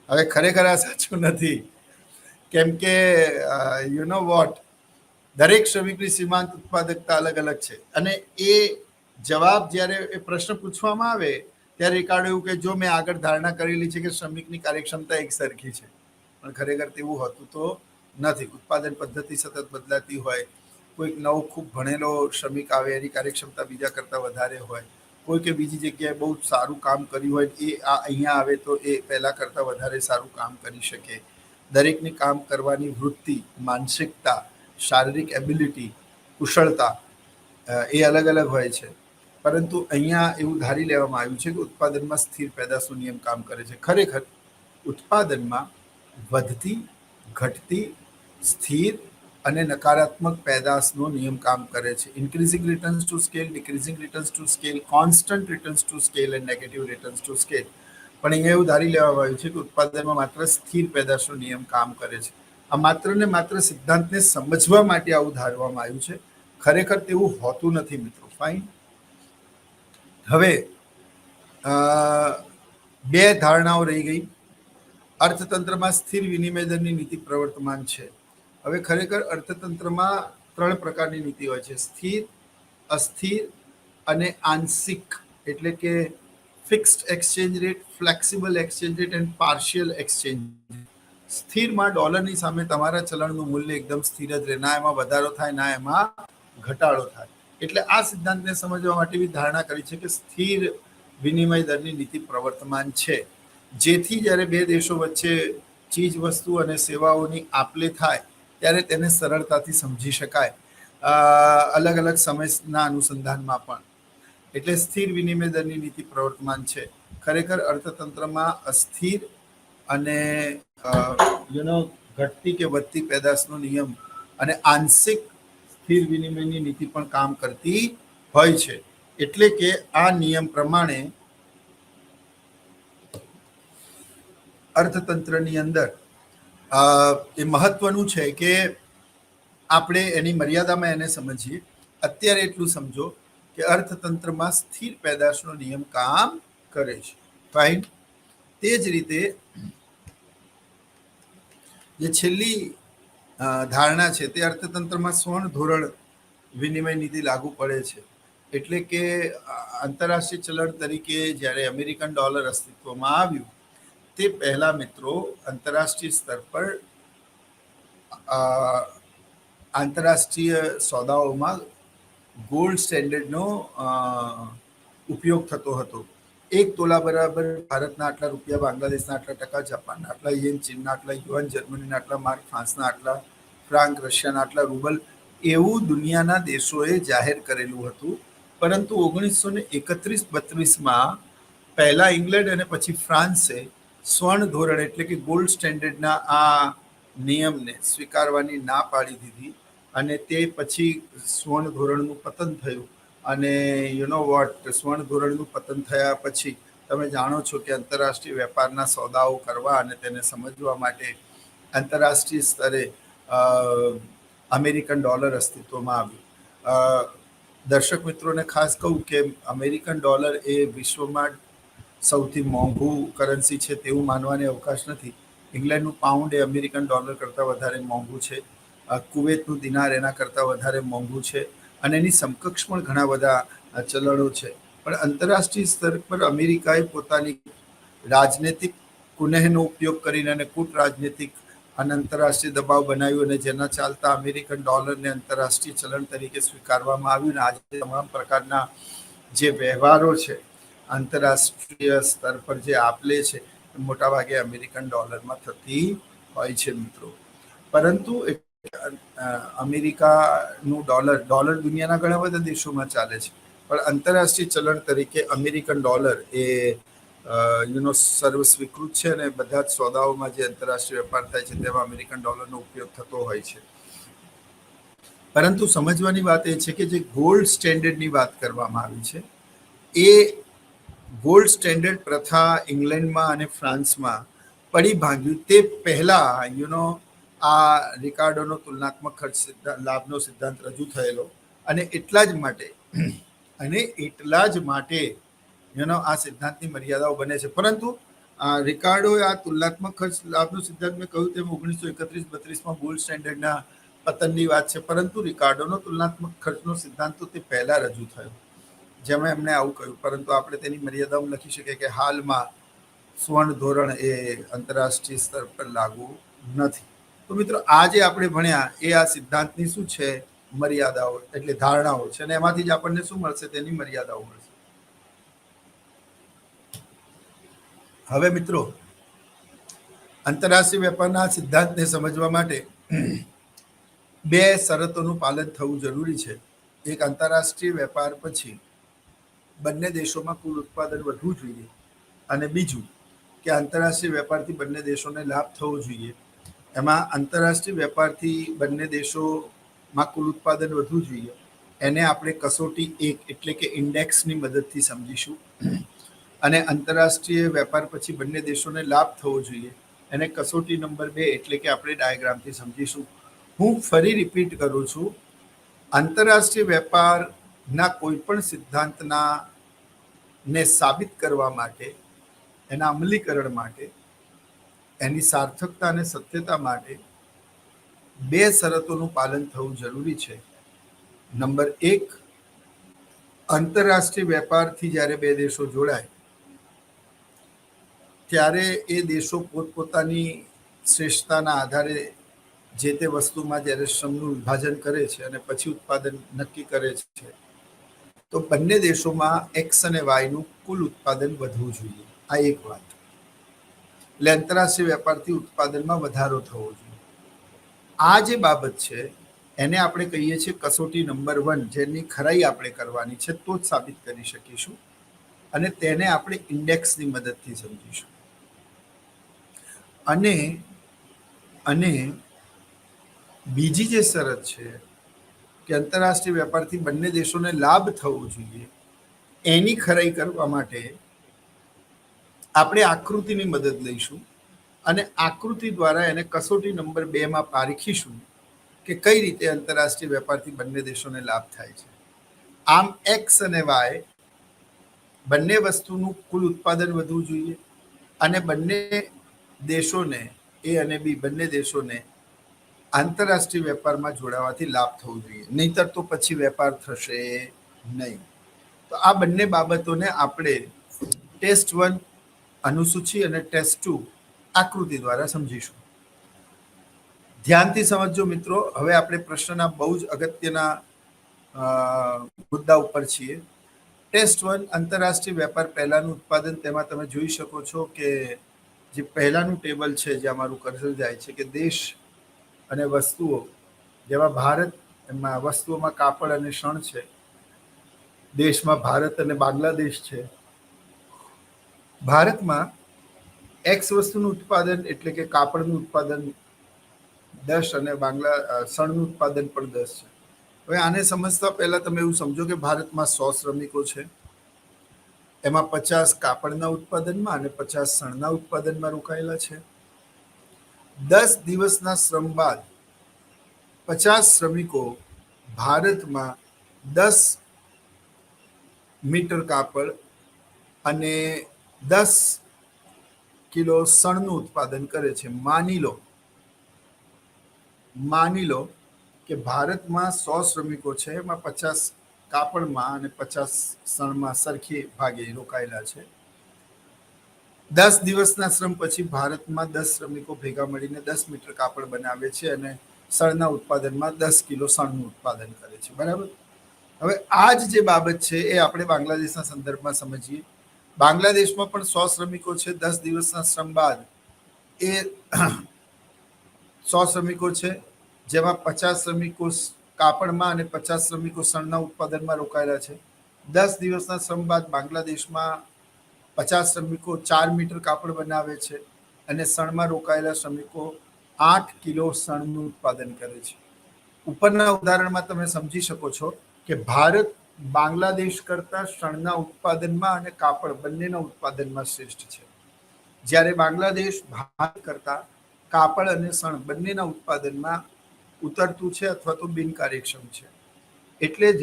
હવે ખરેખર આ સાચું નથી, કેમ કે યુ નો વોટ, દરેક શ્રમિકની સીમાંત ઉત્પાદકતા અલગ અલગ છે અને એ જવાબ જ્યારે એ પ્રશ્ન પૂછવામાં આવે ત્યારે રિકાર્ડો એવું કે જો મેં આગળ ધારણા કરેલી છે કે શ્રમિકની કાર્યક્ષમતા એક સરખી છે, પણ ખરેખર તેવું હોતું તો નથી. ઉત્પાદન પદ્ધતિ સતત બદલાતી હોય, કોઈક નવો ખૂબ ભણેલો શ્રમિક આવે એની કાર્યક્ષમતા બીજા કરતાં વધારે હોય, કોઈ કે બીજી જગ્યાએ બહુ સારું કામ કર્યું હોય એ અહીંયા આવે તો એ પહેલાં કરતાં વધારે સારું કામ કરી શકે. દરેકની કામ કરવાની વૃત્તિ, માનસિકતા, શારીરિક એબિલિટી, કુશળતા એ અલગ અલગ હોય છે. પરંતુ અહીંયા એવું ધારી લેવામાં આવ્યું છે કે ઉત્પાદનમાં સ્થિર પેદાશનો નિયમ કામ કરે છે. ખરેખર ઉત્પાદનમાં વધતી, ઘટતી, સ્થિર અને નકારાત્મક પેદાશનો નિયમ કામ કરે છે. Increasing returns to scale, decreasing returns to scale, constant returns to scale and negative returns to scale. પણ અહીંયા એવું ધારી લેવામાં આવ્યું છે કે ઉત્પાદનમાં માત્ર સ્થિર પેદાશનો નિયમ કામ કરે છે. આ માત્ર ને માત્ર સિદ્ધાંતને સમજવા માટે આવું ધારવામાં આવ્યું છે. ખરેખર તેવું હોતું નથી મિત્રો. ફાઇન. હવે બે ધારણાઓ રહી ગઈ. અર્થતંત્રમાં સ્થિર વિનિમય દરની નીતિ પ્રવર્તમાન છે. હવે ખરેખર અર્થતંત્રમાં 3 પ્રકારની નીતિ હોય છે: સ્થિર, અસ્થિર અને આંશિક, એટલે કે fixed exchange rate, flexible exchange rate and partial exchange. સ્થિરમાં ડોલરની સામે તમારા ચલણનું મૂલ્ય એકદમ સ્થિર જ રહે, ના એમાં વધારો થાય ના એમાં ઘટાડો થાય. એટલે આ સિદ્ધાંતને સમજવા માટે બી ધારણા કરી છે કે સ્થિર વિનિમય દરની નીતિ પ્રવર્તમાન છે, જેથી જ્યારે બે દેશો વચ્ચે ચીજ વસ્તુ અને સેવાઓની આપ-લે થાય ત્યારે તેને સરળતાથી સમજી શકાય, અલગ અલગ સમયના અનુસંધાનમાં પણ. એટલે સ્થિર વિનિમય દરની નીતિ પ્રવર્તમાન છે. ખરેખર અર્થતંત્રમાં અસ્થિર અને ઘટતી કે વધતી પેદાશનો નિયમ અને આંશિક સ્થિર વિનિમયની નીતિ પણ કામ કરતી હોય છે. એટલે કે આ નિયમ પ્રમાણે અર્થતંત્રની અંદર એ મહત્વનું છે કે આપણે એની મર્યાદામાં એને સમજીએ. અત્યારે એટલું સમજો કે અર્થતંત્રમાં સ્થિર પેદાશનો નિયમ કામ કરે છે. ફાઇન. તે જ રીતે જે છેલ્લી ધારણા છે તે અર્થતંત્રમાં સ્વર્ણ ધોરણ વિનિમય નીતિ લાગુ પડે છે. એટલે કે આંતરરાષ્ટ્રીય ચલણ તરીકે જ્યારે અમેરિકન ડોલર અસ્તિત્વમાં આવ્યું તે પહેલા મિત્રો આંતરરાષ્ટ્રીય સ્તર પર આંતરરાષ્ટ્રીય સોદાઓમાં ગોલ્ડ સ્ટેન્ડર્ડનો ઉપયોગ થતો હતો. 1 તોલા બરાબર ભારતના આટલા રૂપિયા, બાંગ્લાદેશના આટલા ટકા, જાપાનના આટલા યેન, ચીનના આટલા યુઆન, જર્મનીના આટલા માર્ક, ફ્રાન્સના આટલા ફ્રાંક, રશિયાના આટલા રૂબલ, એવું દુનિયાના દેશોએ જાહેર કરેલું હતું. પરંતુ 1931-32માં પહેલા ઇંગ્લેન્ડ અને પછી ફ્રાન્સે સ્વર્ણ ધોરણ એટલે કે ગોલ્ડ સ્ટેન્ડર્ડના આ નિયમને સ્વીકારવાની ના પાડી દીધી અને તે પછી સ્વર્ણ ધોરણનું પતન થયું. અને સ્વર્ણ ધોરણનું પતન થયા પછી તમે જાણો છો કે આંતરરાષ્ટ્રીય વેપારના સોદાઓ કરવા અને તેને સમજવા માટે આંતરરાષ્ટ્રીય સ્તરે અમેરિકન ડોલર અસ્તિત્વમાં આવ્યું. દર્શક મિત્રોને ખાસ કહું કે અમેરિકન ડોલર એ વિશ્વમાં સૌથી મોંઘું કરન્સી છે તેવું માનવાની અવકાશ નથી. ઇંગ્લેન્ડનું પાઉન્ડ એ અમેરિકન ડોલર કરતાં વધારે મોંઘું છે. કુવેતનું દિનાર એના કરતાં વધારે મોંઘું છે અને એની સમકક્ષ પણ ઘણા બધા ચલણો છે. પણ આંતરરાષ્ટ્રીય સ્તર પર અમેરિકાએ પોતાની રાજનૈતિક કુનેહનો ઉપયોગ કરીને અને કૂટ રાજનૈતિક અને આંતરરાષ્ટ્રીય દબાવ બનાવ્યું અને જેના ચાલતા અમેરિકન ડોલરને આંતરરાષ્ટ્રીય ચલણ તરીકે સ્વીકારવામાં આવ્યું. અને આજે તમામ પ્રકારના જે વ્યવહારો છે આંતરરાષ્ટ્રીય સ્તર પર જે આપ-લે છે મોટાભાગે અમેરિકન ડોલરમાં થતી હોય છે મિત્રો. પરંતુ અમેરિકાનું ડોલર દુનિયાના ઘણા બધા દેશોમાં ચાલે છે, પણ આંતરરાષ્ટ્રીય ચલણ તરીકે અમેરિકન ડોલર એ સર્વ સ્વીકૃત છે અને બધા જ સોદાઓમાં જે આંતરરાષ્ટ્રીય વેપાર થાય છે તેમાં અમેરિકન ડોલરનો ઉપયોગ થતો હોય છે. પરંતુ સમજવાની વાત એ છે કે જે ગોલ્ડ સ્ટેન્ડર્ડની વાત કરવામાં આવી છે એ ગોલ્ડ સ્ટેન્ડર્ડ પ્રથા ઇંગ્લેન્ડમાં અને ફ્રાન્સમાં પડી ભાંગ્યું તે પહેલાં આ રિકાર્ડોનો તુલનાત્મક ખર્ચ લાભનો સિદ્ધાંત રજૂ થયેલો અને એટલા જ માટે આ સિદ્ધાંતની મર્યાદાઓ બને છે. પરંતુ રિકાર્ડોએ આ તુલનાત્મક ખર્ચ લાભનો સિદ્ધાંત મેં કહ્યું તેમ 1931-32માં ગોલ્ડ સ્ટેન્ડર્ડના પતનની વાત છે. પરંતુ રિકાર્ડોનો તુલનાત્મક ખર્ચનો સિદ્ધાંત તો તે પહેલા રજૂ થયો. જેમાં એમણે આવું કહ્યું, પરંતુ આપણે તેની મર્યાદામાં લખી શકીએ કે હાલમાં સુવર્ણ ધોરણ એ આંતરરાષ્ટ્રીય સ્તર પર લાગુ નથી. તો મિત્રો આ જે આપણે ભણ્યા એ આ સિદ્ધાંતની શું છે, મર્યાદાઓ એટલે ધારણાઓ છે, અને એમાંથી જ આપણને શું મળશે, તેની મર્યાદાઓ મળશે. હવે મિત્રો આંતરરાષ્ટ્રીય વેપારના સિદ્ધાંતને સમજવા માટે બે શરતોનું પાલન થવું જરૂરી છે. એક, આંતરરાષ્ટ્રીય વેપાર પછી બંને દેશોમાં કુલ ઉત્પાદન વધવું જોઈએ, અને બીજું કે આંતરરાષ્ટ્રીય વેપારથી બંને દેશોને લાભ થવો જોઈએ. એમાં આંતરરાષ્ટ્રીય વેપારથી બંને દેશોમાં કુલ ઉત્પાદન વધવું જોઈએ એને આપણે કસોટી 1 એટલે કે ઇન્ડેક્સની મદદથી સમજીશું, અને આંતરરાષ્ટ્રીય વેપાર પછી બંને દેશોને લાભ થવો જોઈએ એને કસોટી નંબર 2 એટલે કે આપણે ડાયાગ્રામથી સમજીશું. હું ફરી રિપીટ કરું છું, આંતરરાષ્ટ્રીય વેપારના કોઈ પણ સિદ્ધાંતના ને સાબિત કરવા માટે, એના અમલીકરણ માટે, એની સાર્થકતા અને સત્યતા માટે બે શરતોનું પાલન થવું જરૂરી છે. નંબર 1, આંતરરાષ્ટ્રીય વેપારથી જ્યારે બે દેશો જોડાય ત્યારે એ દેશો પોતપોતાની શ્રેષ્ઠતાના આધારે જે તે વસ્તુમાં જ્યારે શ્રમનું વિભાજન કરે છે અને પછી ઉત્પાદન નક્કી કરે છે, તો બંને દેશોમાં એક્સ અને વાયનું કુલ ઉત્પાદન વધવું જોઈએ. આ એક વાત. એટલે આંતરરાષ્ટ્રીય વેપારથી ઉત્પાદનમાં વધારો થવો જોઈએ. આ જે બાબત છે એને આપણે કહીએ છીએ કસોટી નંબર 1, જેની ખરાઈ આપણે કરવાની છે તો જ સાબિત કરી શકીશું, અને તેને આપણે ઇન્ડેક્સની મદદથી સમજીશું. અને બીજી જે શરત છે કે આંતરરાષ્ટ્રીય વેપારથી બંને દેશોને લાભ થવો જોઈએ, એની ખરાઈ કરવા માટે આપણે આકૃતિની મદદ લઈશું, અને આકૃતિ દ્વારા એને કસોટી નંબર 2માં પારખીશું કે કઈ રીતે આંતરરાષ્ટ્રીય વેપારથી બંને દેશોને લાભ થાય છે. આમ એક્સ અને વાય બંને વસ્તુનું કુલ ઉત્પાદન વધવું જોઈએ, અને બંને દેશોને, એ અને બી બંને દેશોને આંતરરાષ્ટ્રીય વેપારમાં જોડાવાથી લાભ થવો જોઈએ, નહીતર તો પછી વેપાર થશે નહીં. તો આ બંને બાબતોને આપણે ટેસ્ટ 1 અનુસૂચિ અને ટેસ્ટ 2 આકૃતિ દ્વારા સમજીશું. ધ્યાનથી સમજજો મિત્રો. હવે આપણે પ્રશ્નના બહુ જ અગત્યના મુદ્દા ઉપર છીએ. ટેસ્ટ 1 આંતરરાષ્ટ્રીય વેપાર પહેલાનું ઉત્પાદન. તેમાં તમે જોઈ શકો છો કે જે પહેલાનું ટેબલ છે, જ્યાં મારું કર્સર જાય છે, કે દેશ અને વસ્તુઓ, જેમાં ભારત, એમાં વસ્તુઓમાં કાપડ અને શણ છે, દેશમાં ભારત અને બાંગ્લાદેશ છે. ભારતમાં એક્સ વસ્તુનું ઉત્પાદન એટલે કે કાપડનું ઉત્પાદન 10 અને શણનું ઉત્પાદન પણ 10 છે. હવે આને સમજતા પહેલા તમે એવું સમજો કે ભારતમાં 100 શ્રમિકો છે, એમાં 50 કાપડના ઉત્પાદનમાં અને 50 શણના ઉત્પાદનમાં રોકાયેલા છે. 10 દિવસના શ્રમ બાદ 50 શ્રમિકો ભારતમાં 10 મીટર કાપડ અને 10 કિલો શણનું ઉત્પાદન કરે છે. માની લો કે ભારતમાં 100 શ્રમિકો છે, એમાં 50 કાપડમાં અને 50 શણમાં સરખી ભાગે રોકાયેલા છે. 10 દિવસના શ્રમ પછી ભારતમાં 10 શ્રમિકો ભેગા મળીને 10 મીટર કાપડ બનાવે છે અને શણના ઉત્પાદનમાં 10 કિલો શણનું ઉત્પાદન કરે છે. બરાબર. હવે આ જે બાબત છે એ આપણે બાંગ્લાદેશના સંદર્ભમાં સમજીએ. બાંગ્લાદેશમાં પણ 100 શ્રમિકો છે. 10 દિવસના શ્રમ બાદ એ 100 શ્રમિકો છે, જેમાં 50 શ્રમિકો કાપડમાં અને 50 શ્રમિકો શણના ઉત્પાદનમાં રોકાયેલા છે. 10 દિવસના શ્રમ બાદ બાંગ્લાદેશમાં 50 શ્રમિકો 4 મીટર કાપડ બનાવે છે અને શણમાં રોકાયેલા શ્રમિકો 8 કિલો શણનું ઉત્પાદન કરે છે. ઉપરના ઉદાહરણમાં તમે સમજી શકો છો કે ભારત બાંગ્લાદેશ કરતા શણના ઉત્પાદનમાં અને કાપડ બંનેના ઉત્પાદનમાં શ્રેષ્ઠ છે, જ્યારે બાંગ્લાદેશ ભારત કરતા કાપડ અને શણ બંનેના ઉત્પાદનમાં ઉતરતું છે અથવા તો બિનકાર્યક્ષમ છે. એટલે જ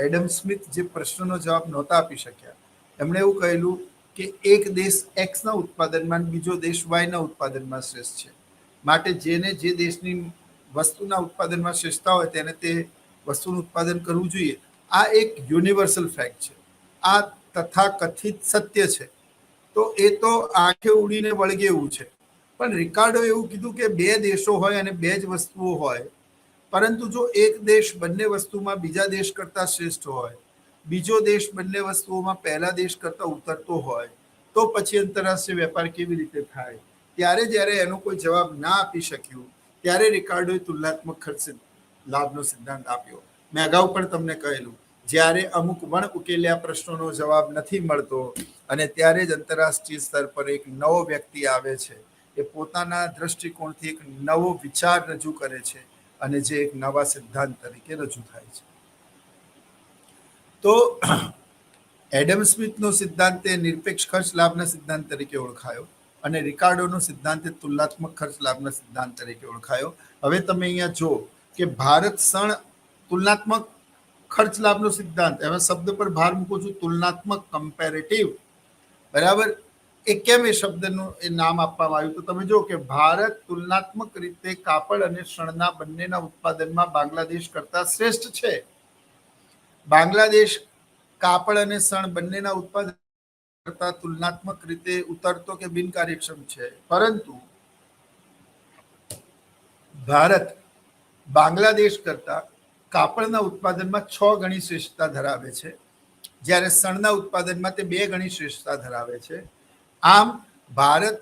એડમ સ્મિથ જે પ્રશ્નનો જવાબ નહોતા આપી શક્યા, એમણે એવું કહેલું કે એક દેશ એક્સના ઉત્પાદનમાં બીજો દેશ વાયના ઉત્પાદનમાં શ્રેષ્ઠ છે, માટે જેને જે દેશની વસ્તુના ઉત્પાદનમાં શ્રેષ્ઠતા હોય તેને તે વસ્તુનું ઉત્પાદન કરવું જોઈએ. આ એક યુનિવર્સલ ફેક્ટ છે, આ તથાકથિત સત્ય છે. તો એ તો આંખે ઉડીને વળગે એવું છે. પણ રિકાર્ડો એવું કીધું કે બે દેશો હોય અને બે જ વસ્તુઓ હોય, પરંતુ જો એક દેશ બંને વસ્તુમાં બીજા દેશ કરતા શ્રેષ્ઠ હોય, બીજો દેશ બંને વસ્તુઓમાં પહેલા દેશ કરતા ઉતરતો હોય, તો પછી આંતરરાષ્ટ્રીય વેપાર કેવી રીતે થાય? ત્યારે જ્યારે એનો કોઈ જવાબ ના આપી શક્યું, ત્યારે રિકાર્ડોએ તુલનાત્મક ખર્ચ લાભનો સિદ્ધાંત આપ્યો. મેં અગાઉ પણ તમને કહેલું, જ્યારે અમુક વણ ઉકેલ્યા પ્રશ્નોનો જવાબ નથી મળતો અને ત્યારે જ આંતરરાષ્ટ્રીય સ્તર પર એક નવો વ્યક્તિ આવે છે, એ પોતાના દ્રષ્ટિકોણથી એક નવો વિચાર રજૂ કરે છે અને જે એક નવા સિદ્ધાંત તરીકે રજૂ થાય છે. તો એડમ સ્મિથનો સિદ્ધાંત એ નિરપેક્ષ ખર્ચ લાભના સિદ્ધાંત તરીકે ઓળખાયો અને રિકાર્ડોનો સિદ્ધાંત એ તુલનાત્મક ખર્ચ લાભના સિદ્ધાંત તરીકે ઓળખાયો. હવે તમે અહીંયા જો કે ભારત સણ તુલનાત્મક ખર્ચ લાભનો સિદ્ધાંત, એવા શબ્દ પર ભાર મૂકું છું, તુલનાત્મક કમ્પેરેટિવ, બરાબર. એ કેમ એ શબ્દનું એ નામ આપવામાં આવ્યું? તો તમે જો કે ભારત તુલનાત્મક રીતે કાપડ અને શણના બંનેના ઉત્પાદનમાં બાંગ્લાદેશ કરતા શ્રેષ્ઠ છે. બાંગ્લાદેશ કાપડ અને શણ બંનેના ઉત્પાદન કરતા તુલનાત્મક રીતે ઉતરતો કે બિનકાર્યક્ષમ છે, પરંતુ ભારત બાંગ્લાદેશ કરતા કાપડના ઉત્પાદનમાં 6 ગણી શ્રેષ્ઠતા ધરાવે છે, જ્યારે શણના ઉત્પાદનમાં તે 2 ગણી શ્રેષ્ઠતા ધરાવે છે. આમ ભારત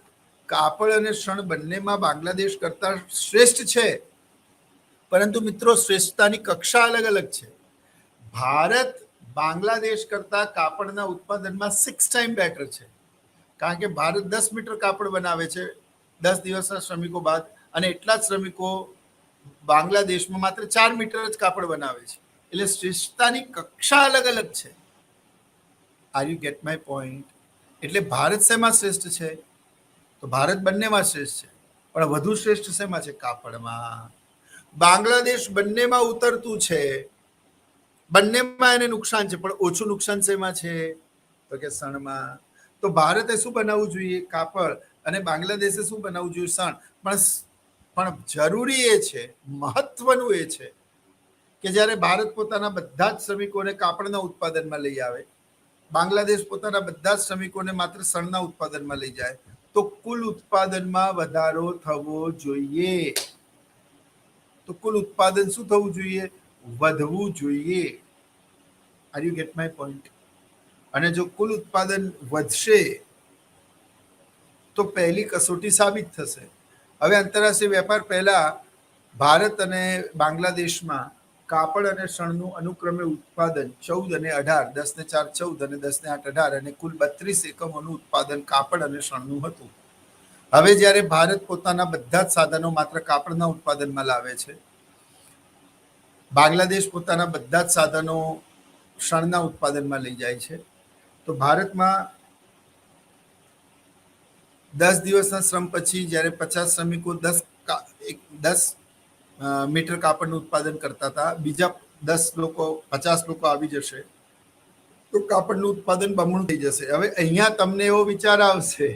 કાપડ અને શણ બંનેમાં બાંગ્લાદેશ કરતા શ્રેષ્ઠ છે, પરંતુ મિત્રો શ્રેષ્ઠતાની કક્ષા અલગ અલગ છે. ભારત બાંગ્લાદેશ કરતા કાપડના ઉત્પાદનમાં 6 ટાઈમ બેટર છે, કારણ કે ભારત 10 મીટર કાપડ બનાવે છે 10 દિવસના શ્રમિકો બાદ, અને એટલા જ શ્રમિકો બાંગ્લાદેશમાં માત્ર 4 મીટર જ કાપડ બનાવે છે. એટલે શ્રેષ્ઠતાની કક્ષા અલગ અલગ છે. Are you get my point? એટલે ભારત શેમાં શ્રેષ્ઠ છે? તો ભારત બંનેમાં શ્રેષ્ઠ છે, પણ વધુ શ્રેષ્ઠ શેમાં છે? કાપડમાં. બાંગ્લાદેશ બંનેમાં ઉતરતું છે, બંનેમાં એને નુકસાન છે, પણ ઓછું નુકસાન શેમાં છે? તો કે શણમાં. તો ભારતે શું બનાવવું જોઈએ? કાપડ. અને બાંગ્લાદેશે શું બનાવવું જોઈએ? શણ. પણ જરૂરી એ છે, મહત્વનું એ છે કે જ્યારે ભારત પોતાના બધા જ શ્રમિકોને કાપડના ઉત્પાદનમાં લઈ આવે, બાંગ્લાદેશ પોતાના બધા જ શ્રમિકોને માત્ર શણના ઉત્પાદનમાં લઈ જાય, તો કુલ ઉત્પાદનમાં વધારો થવો જોઈએ. તો કુલ ઉત્પાદન શું થવું જોઈએ? વધવું જોઈએ. Are you get my point? અને જો કુલ ઉત્પાદન વધશે તો પહેલી કસોટી સાબિત થશે. હવે આંતરરાષ્ટ્રીય વેપાર પહેલા ભારત અને બાંગ્લાદેશમાં કાપડ અને શણનું અનુક્રમે ઉત્પાદન 14 અને 18, 10 ને 4 14 અને 10 ને 8 18 અને કુલ 32 એકમોનું ઉત્પાદન કાપડ અને શણનું હતું. હવે જ્યારે ભારત પોતાના બધા જ સાધનો માત્ર કાપડના ઉત્પાદનમાં લાવે છે, બાંગ્લાદેશ પોતાના બધા જ સાધનો શણના ઉત્પાદનમાં લઈ જાય છે, તો ભારતમાં 10 દિવસના શ્રમ પછી જ્યારે 50 શ્રમિકો 10 મીટર કાપડનું ઉત્પાદન કરતા હતા, બીજા 50 લોકો આવી જશે તો કાપડનું ઉત્પાદન બમણું થઈ જશે. હવે અહીંયા તમને એવો વિચાર આવશે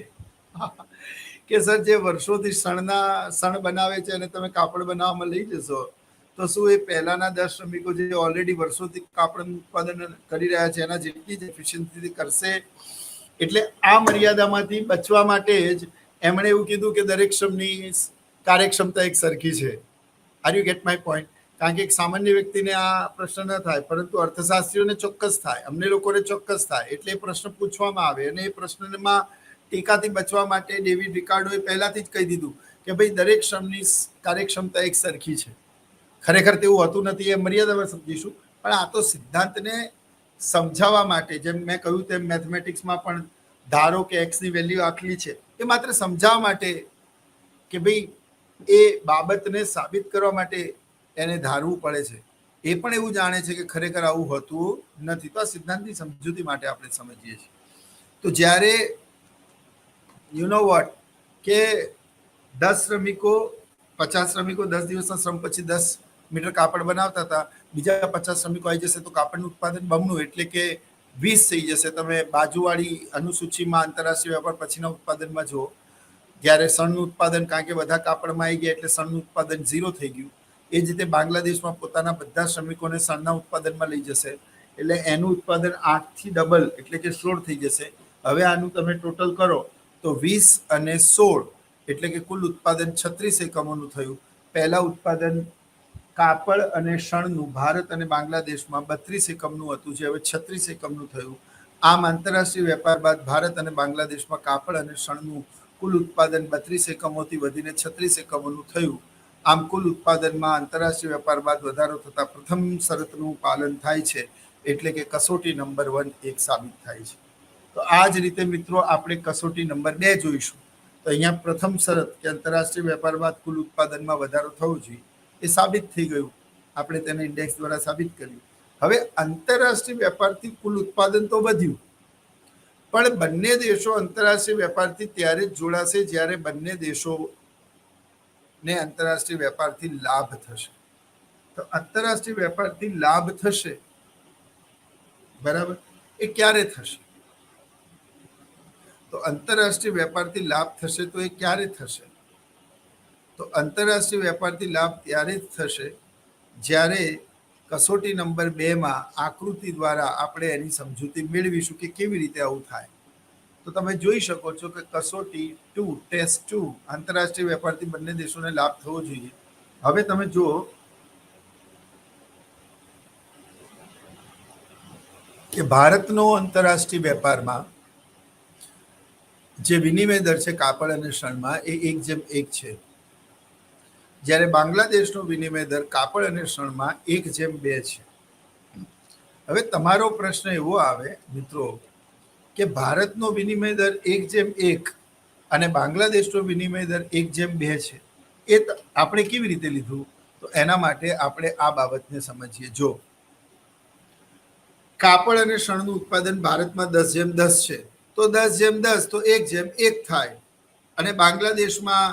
કે સર, જે વર્ષોથી શણ બનાવે છે અને તમે કાપડ બનાવવામાં લઈ જશો, તો શું એ પહેલાના 10 શ્રમિકો જે ઓલરેડી વર્ષોથી કાપડનું ઉત્પાદન કરી રહ્યા છે એના જેટલી જ એફિશિયન્સીથી કરશે? એટલે આ મર્યાદામાંથી બચવા માટે જ એમણે એવું કીધું કે દરેક શ્રમની કાર્યક્ષમતા એક સરખી છે. Are you get my point? કારણ કે એક સામાન્ય વ્યક્તિને આ પ્રશ્ન ન થાય, પરંતુ અર્થશાસ્ત્રીઓને ચોક્કસ થાય, અમને લોકોને ચોક્કસ થાય. એટલે એ પ્રશ્ન પૂછવામાં આવે, અને એ પ્રશ્નમાં ટીકાથી બચવા માટે ડેવિડ રિકાર્ડોએ પહેલાથી જ કહી દીધું કે ભાઈ દરેક શ્રમની કાર્યક્ષમતા એક સરખી છે. ખરેખર તેવું હોતું નથી, એ મર્યાદામાં સમજીશું, પણ આ તો સિદ્ધાંતને સમજાવવા માટે, જેમ મેં કહ્યું તેમ મેથમેટિક્સમાં પણ ધારો કે એક્સની વેલ્યુ આટલી છે, એ માત્ર સમજાવવા માટે કે ભાઈ એ બાબતને સાબિત કરવા માટે એને ધારવું પડે છે. એ પણ એવું જાણે છે કે ખરેખર આવું હોતું નથી. તો આ સિદ્ધાંતની સમજૂતી માટે આપણે સમજીએ છીએ. તો જ્યારે યુ નો વોટ કે 10 શ્રમિકો 50 શ્રમિકો 10 દિવસના શ્રમ પછી 10 મીટર કાપડ બનાવતા હતા, બીજા 50 શ્રમિકો આવી જશે તો કાપડનું ઉત્પાદન બમણું, એટલે કે 20 થઈ જશે. તમે બાજુવાળી અનુસૂચિમાં આંતરરાષ્ટ્રીય વેપાર પછીના ઉત્પાદનમાં જુઓ, જ્યારે શણનું ઉત્પાદન, કારણ કે બધા કાપડમાં આવી ગયા એટલે શણનું ઉત્પાદન 0 થઈ ગયું. એ જ રીતે બાંગ્લાદેશમાં પોતાના બધા શ્રમિકોને શણના ઉત્પાદનમાં લઈ જશે એટલે એનું ઉત્પાદન 8 થી ડબલ એટલે કે 16 થઈ જશે. હવે આનું તમે ટોટલ કરો તો 20 અને 16 એટલે કે કુલ ઉત્પાદન 36 એકમોનું થયું. પહેલા ઉત્પાદન કાપડ અને શણનું ભારત અને બાંગ્લાદેશમાં 32 એકમનું હતું, જે હવે 36 એકમનું થયું. આમ આંતરરાષ્ટ્રીય વેપાર બાદ ભારત અને બાંગ્લાદેશમાં કાપડ અને શણનું કુલ ઉત્પાદન 32 એકમોથી વધીને 36 એકમોનું થયું. આમ કુલ ઉત્પાદનમાં આંતરરાષ્ટ્રીય વેપાર બાદ વધારો થતા પ્રથમ શરતનું પાલન થાય છે, એટલે કે કસોટી નંબર 1 એક સાબિત થાય છે. તો આ જ રીતે મિત્રો આપણે કસોટી નંબર 2 જોઈશું. તો અહીંયા પ્રથમ શરત કે આંતરરાષ્ટ્રીય વેપાર બાદ કુલ ઉત્પાદનમાં વધારો થવો જોઈએ એ સાબિત થઈ ગયું. આપણે તેને ઇન્ડેક્સ દ્વારા સાબિત કર્યું. હવે આંતરરાષ્ટ્રીય વેપારથી કુલ ઉત્પાદન તો વધ્યું, પણ બંને દેશો આંતરરાષ્ટ્રીય વેપારથી ત્યારે જ જોડાશે જ્યારે બંને દેશોને આંતરરાષ્ટ્રીય વેપારથી લાભ થશે. તો આંતરરાષ્ટ્રીય વેપારથી લાભ થશે, બરાબર, એ ક્યારે થશે? તો આંતરરાષ્ટ્રીય વેપારથી લાભ થશે તો એ ક્યારે થશે? તો આંતરરાષ્ટ્રીય વેપારથી લાભ ત્યારે જ થશે જ્યારે કસોટી નંબર 2માં આકૃતિ દ્વારા આપણે એની સમજૂતી મેળવીશું કે કેવી રીતે આવું થાય. તો તમે જોઈ શકો છો કે કસોટી 2 ટેસ્ટ 2 આંતરરાષ્ટ્રીય વેપારથી બંને દેશોને લાભ થવો જોઈએ. હવે તમે જુઓ કે ભારતનો આંતરરાષ્ટ્રીય વેપારમાં જે વિનિમય દર છે કાપડ અને શણમાં એ 1:1 છે, જ્યારે બાંગ્લાદેશનો વિનિમય દર કાપડ અને શણમાં 1:2 છે. હવે તમારો પ્રશ્ન એવો આવે મિત્રો કે ભારતનો વિનિમય દર 1:1 અને બાંગ્લાદેશનો વિનિમય દર 1:2 છે, એ આપણે કેવી રીતે લીધું? તો એના માટે આપણે આ બાબતને સમજીએ. જો કાપડ અને શણનું ઉત્પાદન ભારતમાં 10:10 છે, તો 10:10 તો 1:1 થાય. અને બાંગ્લાદેશમાં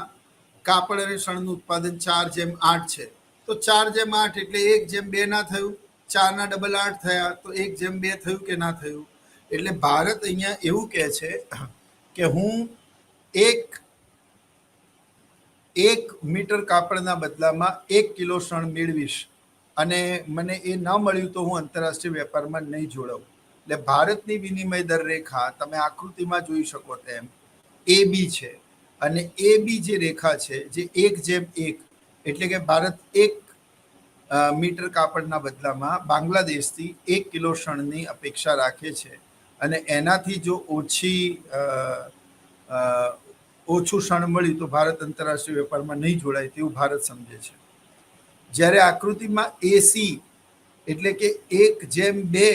કાપડ અને શણનું ઉત્પાદન 4:8 છે, તો 4:8 એટલે 1:2 ના થયું? 4 ના ડબલ 8 થયા, તો 1:2 થયું કે ના થયું? એટલે ભારત અહીંયા એવું કહે છે કે હું એક મીટર કાપડના બદલામાં 1 કિલો શણ મેળવીશ, અને મને એ ન મળ્યું તો હું આંતરરાષ્ટ્રીય વેપારમાં નહીં જોડાઉં. એટલે ભારતની વિનિમય દર રેખા તમે આકૃતિમાં જોઈ શકો તેમ AB છે, અને AB જે રેખા છે જે 1:1 એટલે કે ભારત 1 મીટર કાપડના બદલામાં બાંગ્લાદેશથી 1 કિલો શણની અપેક્ષા રાખે છે, અને એનાથી જો ઓછું શણ મળ્યું તો ભારત આંતરરાષ્ટ્રીય વેપારમાં નહીં જોડાય તેવું ભારત સમજે છે. જ્યારે આકૃતિમાં AC એટલે કે 1:2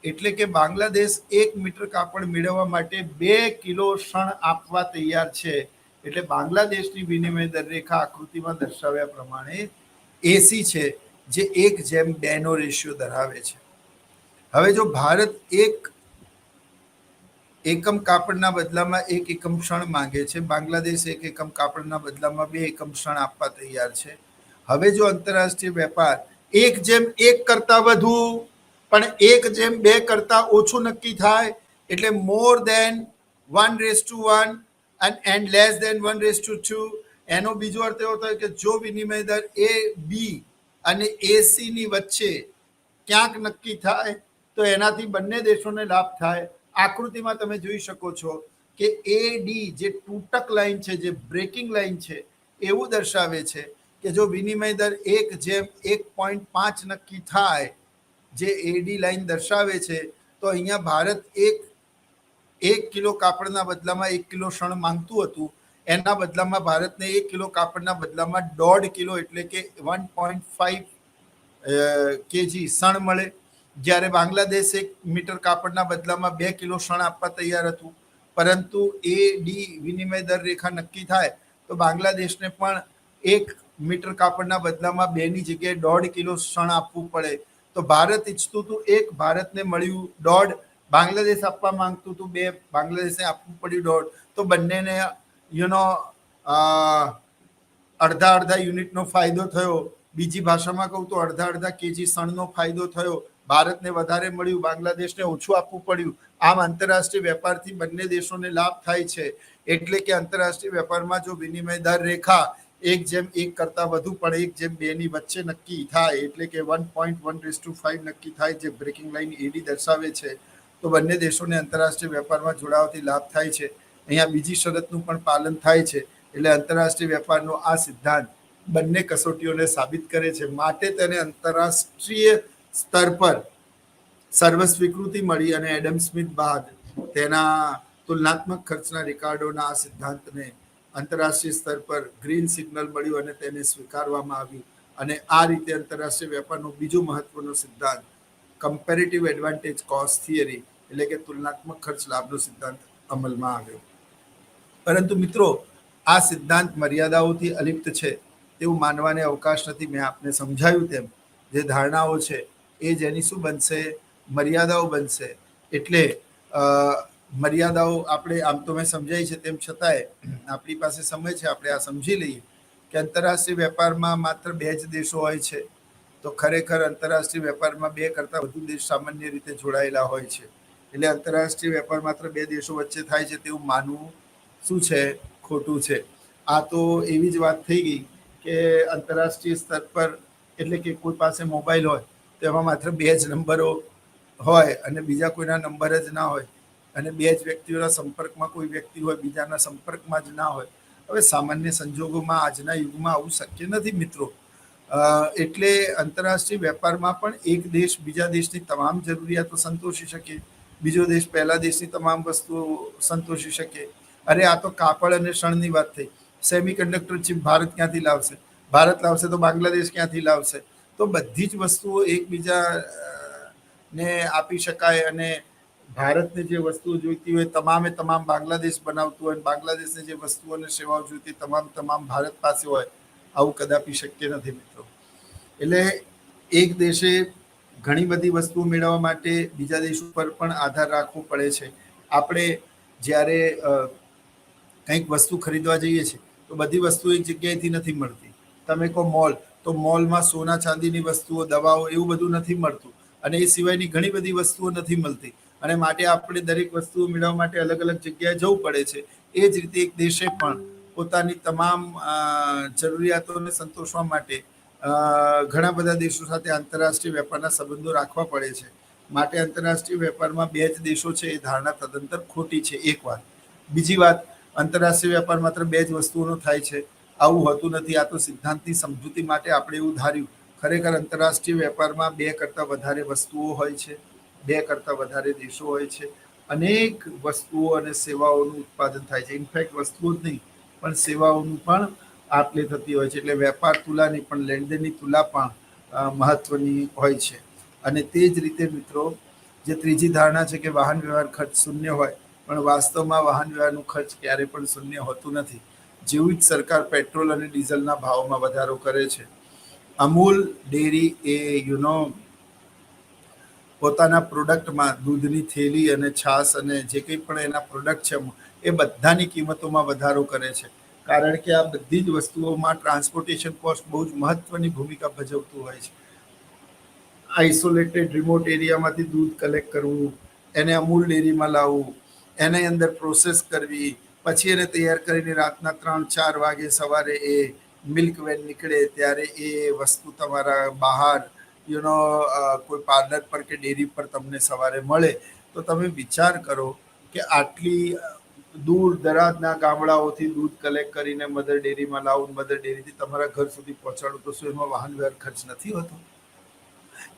એટલે કે બાંગ્લાદેશ 1 મીટર કાપડ મેળવવા માટે 2 કિલો શણ આપવા તૈયાર છે. એટલે બાંગ્લાદેશની વિનિમય દર રેખા આકૃતિમાં દર્શાવ્યા પ્રમાણે AC છે, જે 1:2 નો રેશિયો ધરાવે છે. હવે જો ભારત 1 એકમ કાપડના બદલામાં 1 એકમ શણ માંગે છે, બાંગ્લાદેશ 1 એકમ કાપડના બદલામાં 2 એકમ શણ આપવા તૈયાર છે. હવે જો આંતરરાષ્ટ્રીય વેપાર 1:1 કરતા વધુ પણ 1:2 કરતા ઓછું નક્કી થાય, એટલે મોર દેન 1:1 and less than 1:2, એનો બીજો અર્થ એવો થાય કે જો વિનિમય દર AB અને AC ની વચ્ચે ક્યાંક નક્કી થાય તો એનાથી બંને દેશોને લાભ થાય. આકૃતિમાં તમે જોઈ શકો છો કે AD જે તૂટક લાઈન છે, જે બ્રેકિંગ લાઈન છે, એવું દર્શાવે છે કે જો વિનિમય દર 1:1.5 નક્કી થાય, જે AD લાઈન દર્શાવે છે, તો અહીંયા ભારત 1 કિલો કાપડના બદલામાં 1 કિલો શણ માંગતું હતું, એના બદલામાં ભારતને 1 કિલો કાપડના બદલામાં 1.5 કિલો એટલે કે 1.5 kg શણ મળે, જ્યારે બાંગ્લાદેશ 1 મીટર કાપડના બદલામાં 2 કિલો શણ આપવા તૈયાર હતું. પરંતુ AD વિનિમય દર રેખા નક્કી થાય તો બાંગ્લાદેશને પણ 1 મીટર કાપડના બદલામાં 2 ની જગ્યાએ 1.5 કિલો શણ આપવું પડે. તો ભારત ઈચ્છતું હતું 1, ભારતને મળ્યું 1.5, બાંગ્લાદેશ આપવા માંગતું હતું 2, બાંગ્લાદેશને આપવું પડ્યું 1.5. તો બંનેને અડધા યુનિટનો ફાયદો થયો. બીજી ભાષામાં કહું તો અડધા કેજી શણનો ફાયદો થયો. ભારતને વધારે મળ્યું, બાંગ્લાદેશને ઓછું આપવું પડ્યું. આમ આંતરરાષ્ટ્રીય વેપારથી બંને દેશોને લાભ થાય છે. એટલે કે આંતરરાષ્ટ્રીય વેપારમાં જો વિનિમય દર રેખા 1:1 કરતાં વધુ પણ 1:2 ની વચ્ચે નક્કી થાય, એટલે કે 1.1:5 નક્કી થાય, જે બ્રેકિંગ લાઇન એડી દર્શાવે છે, તો બંને દેશોને આંતરરાષ્ટ્રીય વેપારમાં જોડાવાથી લાભ થાય છે. અહીંયા બીજી શરતનું પણ પાલન થાય છે. એટલે આંતરરાષ્ટ્રીય વેપારનો આ સિદ્ધાંત બંને કસોટીઓને સાબિત કરે છે. માટે તેને આંતરરાષ્ટ્રીય સ્તર પર સર્વસ્વીકૃતિ મળી અને એડમ સ્મિથ બાદ તેના તુલનાત્મક ખર્ચના રેકોર્ડોના આ સિદ્ધાંતને આંતરરાષ્ટ્રીય સ્તર પર ગ્રીન સિગ્નલ મળ્યું અને તેને સ્વીકારવામાં આવ્યું. અને આ રીતે આંતરરાષ્ટ્રીય વેપારનો બીજો મહત્વનો સિદ્ધાંત કમ્પેરેટિવ એડવાન્ટેજ કોસ્ટ થિયરી, એટલે કે તુલનાત્મક ખર્ચ લાભનો સિદ્ધાંત અમલમાં આવ્યો. પરંતુ મિત્રો, આ સિદ્ધાંત મર્યાદાઓથી અલિપ્ત છે તેવું માનવાને અવકાશ નથી. મેં આપને સમજાવ્યું તેમ જે ધારણાઓ છે એ જેની શું બનશે, મર્યાદાઓ બનશે. એટલે મર્યાદાઓ આપણે આમ તો મેં સમજાય છે, તેમ છતાંય આપણી પાસે સમય છે, આપણે આ સમજી લઈએ કે આંતરરાષ્ટ્રીય વેપારમાં માત્ર 2 જ દેશો હોય છે. તો ખરેખર આંતરરાષ્ટ્રીય વેપારમાં 2 કરતાં વધુ દેશ સામાન્ય રીતે જોડાયેલા હોય છે. એટલે આંતરરાષ્ટ્રીય વેપાર માત્ર 2 દેશો વચ્ચે થાય છે તેવું માનવું શું છે, ખોટું છે. આ તો એવી જ વાત થઈ ગઈ કે આંતરરાષ્ટ્રીય સ્તર પર, એટલે કે કોઈ પાસે મોબાઈલ હોય તો એમાં માત્ર 2 જ નંબરો હોય અને બીજા કોઈના નંબર જ ના હોય, અને 2 જ વ્યક્તિઓના સંપર્કમાં કોઈ વ્યક્તિ હોય, બીજાના સંપર્કમાં જ ના હોય. હવે સામાન્ય સંજોગોમાં આજના યુગમાં આવું શક્ય નથી મિત્રો. એટલે આંતરરાષ્ટ્રીય વેપારમાં પણ એક દેશ બીજા દેશની તમામ જરૂરિયાતો સંતોષી શકે, બીજો દેશ પહેલા દેશની તમામ વસ્તુઓ સંતોષી શકે. અરે આ તો કાપડ અને શણની વાત થઈ. સેમિકન્ડક્ટર ચિપ ભારત ક્યાંથી લાવશે? ભારત લાવશે તો બાંગ્લાદેશ ક્યાંથી લાવશે? તો બધી જ વસ્તુઓ એકબીજાને આપી શકાય, અને ભારતને જે વસ્તુઓ જોઈતી હોય તમામે તમામ બાંગ્લાદેશ બનાવતું હોય, બાંગ્લાદેશને જે વસ્તુઓ અને સેવાઓ જોઈતી તમામ ભારત પાસે હોય. આવું કદાપી શક્ય નથી મિત્રો. એટલે એક દેશે ઘણી બધી વસ્તુઓ મેળવવા માટે બીજા દેશ ઉપર પણ આધાર રાખવો પડે છે. આપણે જ્યારે કંઈક વસ્તુ ખરીદવા જઈએ છીએ તો બધી વસ્તુ એક જગ્યાએથી નથી મળતી. તમે કહો મોલ, તો મોલમાં સોના ચાંદીની વસ્તુઓ, દવાઓ, એવું બધું નથી મળતું, અને એ સિવાયની ઘણી બધી વસ્તુઓ નથી મળતી. અને માટે આપણે દરેક વસ્તુઓ મેળવવા માટે અલગ અલગ જગ્યાએ જવું પડે છે. એ જ રીતે એક દેશે પણ પોતાની તમામ જરૂરિયાતોને સંતોષવા માટે ઘણા બધા દેશો સાથે આંતરરાષ્ટ્રીય વેપારના સંબંધો રાખવા પડે છે. માટે આંતરરાષ્ટ્રીય વેપારમાં 2 જ દેશો છે એ ધારણા તદંતર ખોટી છે. એક વાત. બીજી વાત, આંતરરાષ્ટ્રીય વેપાર માત્ર 2 જ વસ્તુઓનો થાય છે, આવું હોતું નથી. આ તો સિદ્ધાંતની સમજૂતી માટે આપણે એવું ધાર્યું. ખરેખર આંતરરાષ્ટ્રીય વેપારમાં 2 કરતાં વધારે વસ્તુઓ હોય છે, 2 કરતાં વધારે દેશો હોય છે. અનેક વસ્તુઓ અને સેવાઓનું ઉત્પાદન થાય છે. ઇનફેક્ટ વસ્તુઓ જ નહીં પણ સેવાઓનું પણ આપ-લે થતી હોય છે. એટલે વેપાર તુલા નહીં પણ લેણદેણની તુલા પણ મહત્વની હોય છે. અને તે જ રીતે મિત્રો, જે ત્રીજી ધારણા છે કે વાહન વ્યવહાર ખર્ચ શૂન્ય હોય, પણ વાસ્તવમાં વાહન વ્યવહારનું ખર્ચ ક્યારે પણ શૂન્ય હોતું નથી. જેવી જ સરકાર પેટ્રોલ અને ડીઝલના ભાવમાં વધારો કરે છે. અમૂલ ડેરી એ પોતાના પ્રોડક્ટમાં દૂધની થેલી અને છાશ અને જે કંઈ પણ એના પ્રોડક્ટ છે એ બધાની કિંમતોમાં વધારો કરે છે. કારણ કે આ બધી જ વસ્તુઓમાં ટ્રાન્સપોર્ટેશન કોસ્ટ બહુ જ મહત્વની ભૂમિકા ભજવતું હોય છે. આઇસોલેટેડ રિમોટ એરિયામાંથી દૂધ કલેક્ટ કરવું, એને અમૂલ ડેરીમાં લાવવું, એની અંદર પ્રોસેસ કરવી, પછી એને તૈયાર કરીને રાતના 3-4 વાગે સવારે એ મિલ્ક વેન નીકળે ત્યારે એ વસ્તુ તમારા બહાર કોઈ પાર્લર પર કે ડેરી પર તમને સવારે મળે. તો તમે વિચાર કરો કે આટલી દૂર દરાજના ગામડાઓથી દૂધ કલેક્ટ કરીને મધર ડેરીમાં લાવું, મધર ડેરીથી તમારા ઘર સુધી પહોંચાડું, તો શું એમાં વાહન વ્યવહાર ખર્ચ નથી હોતો?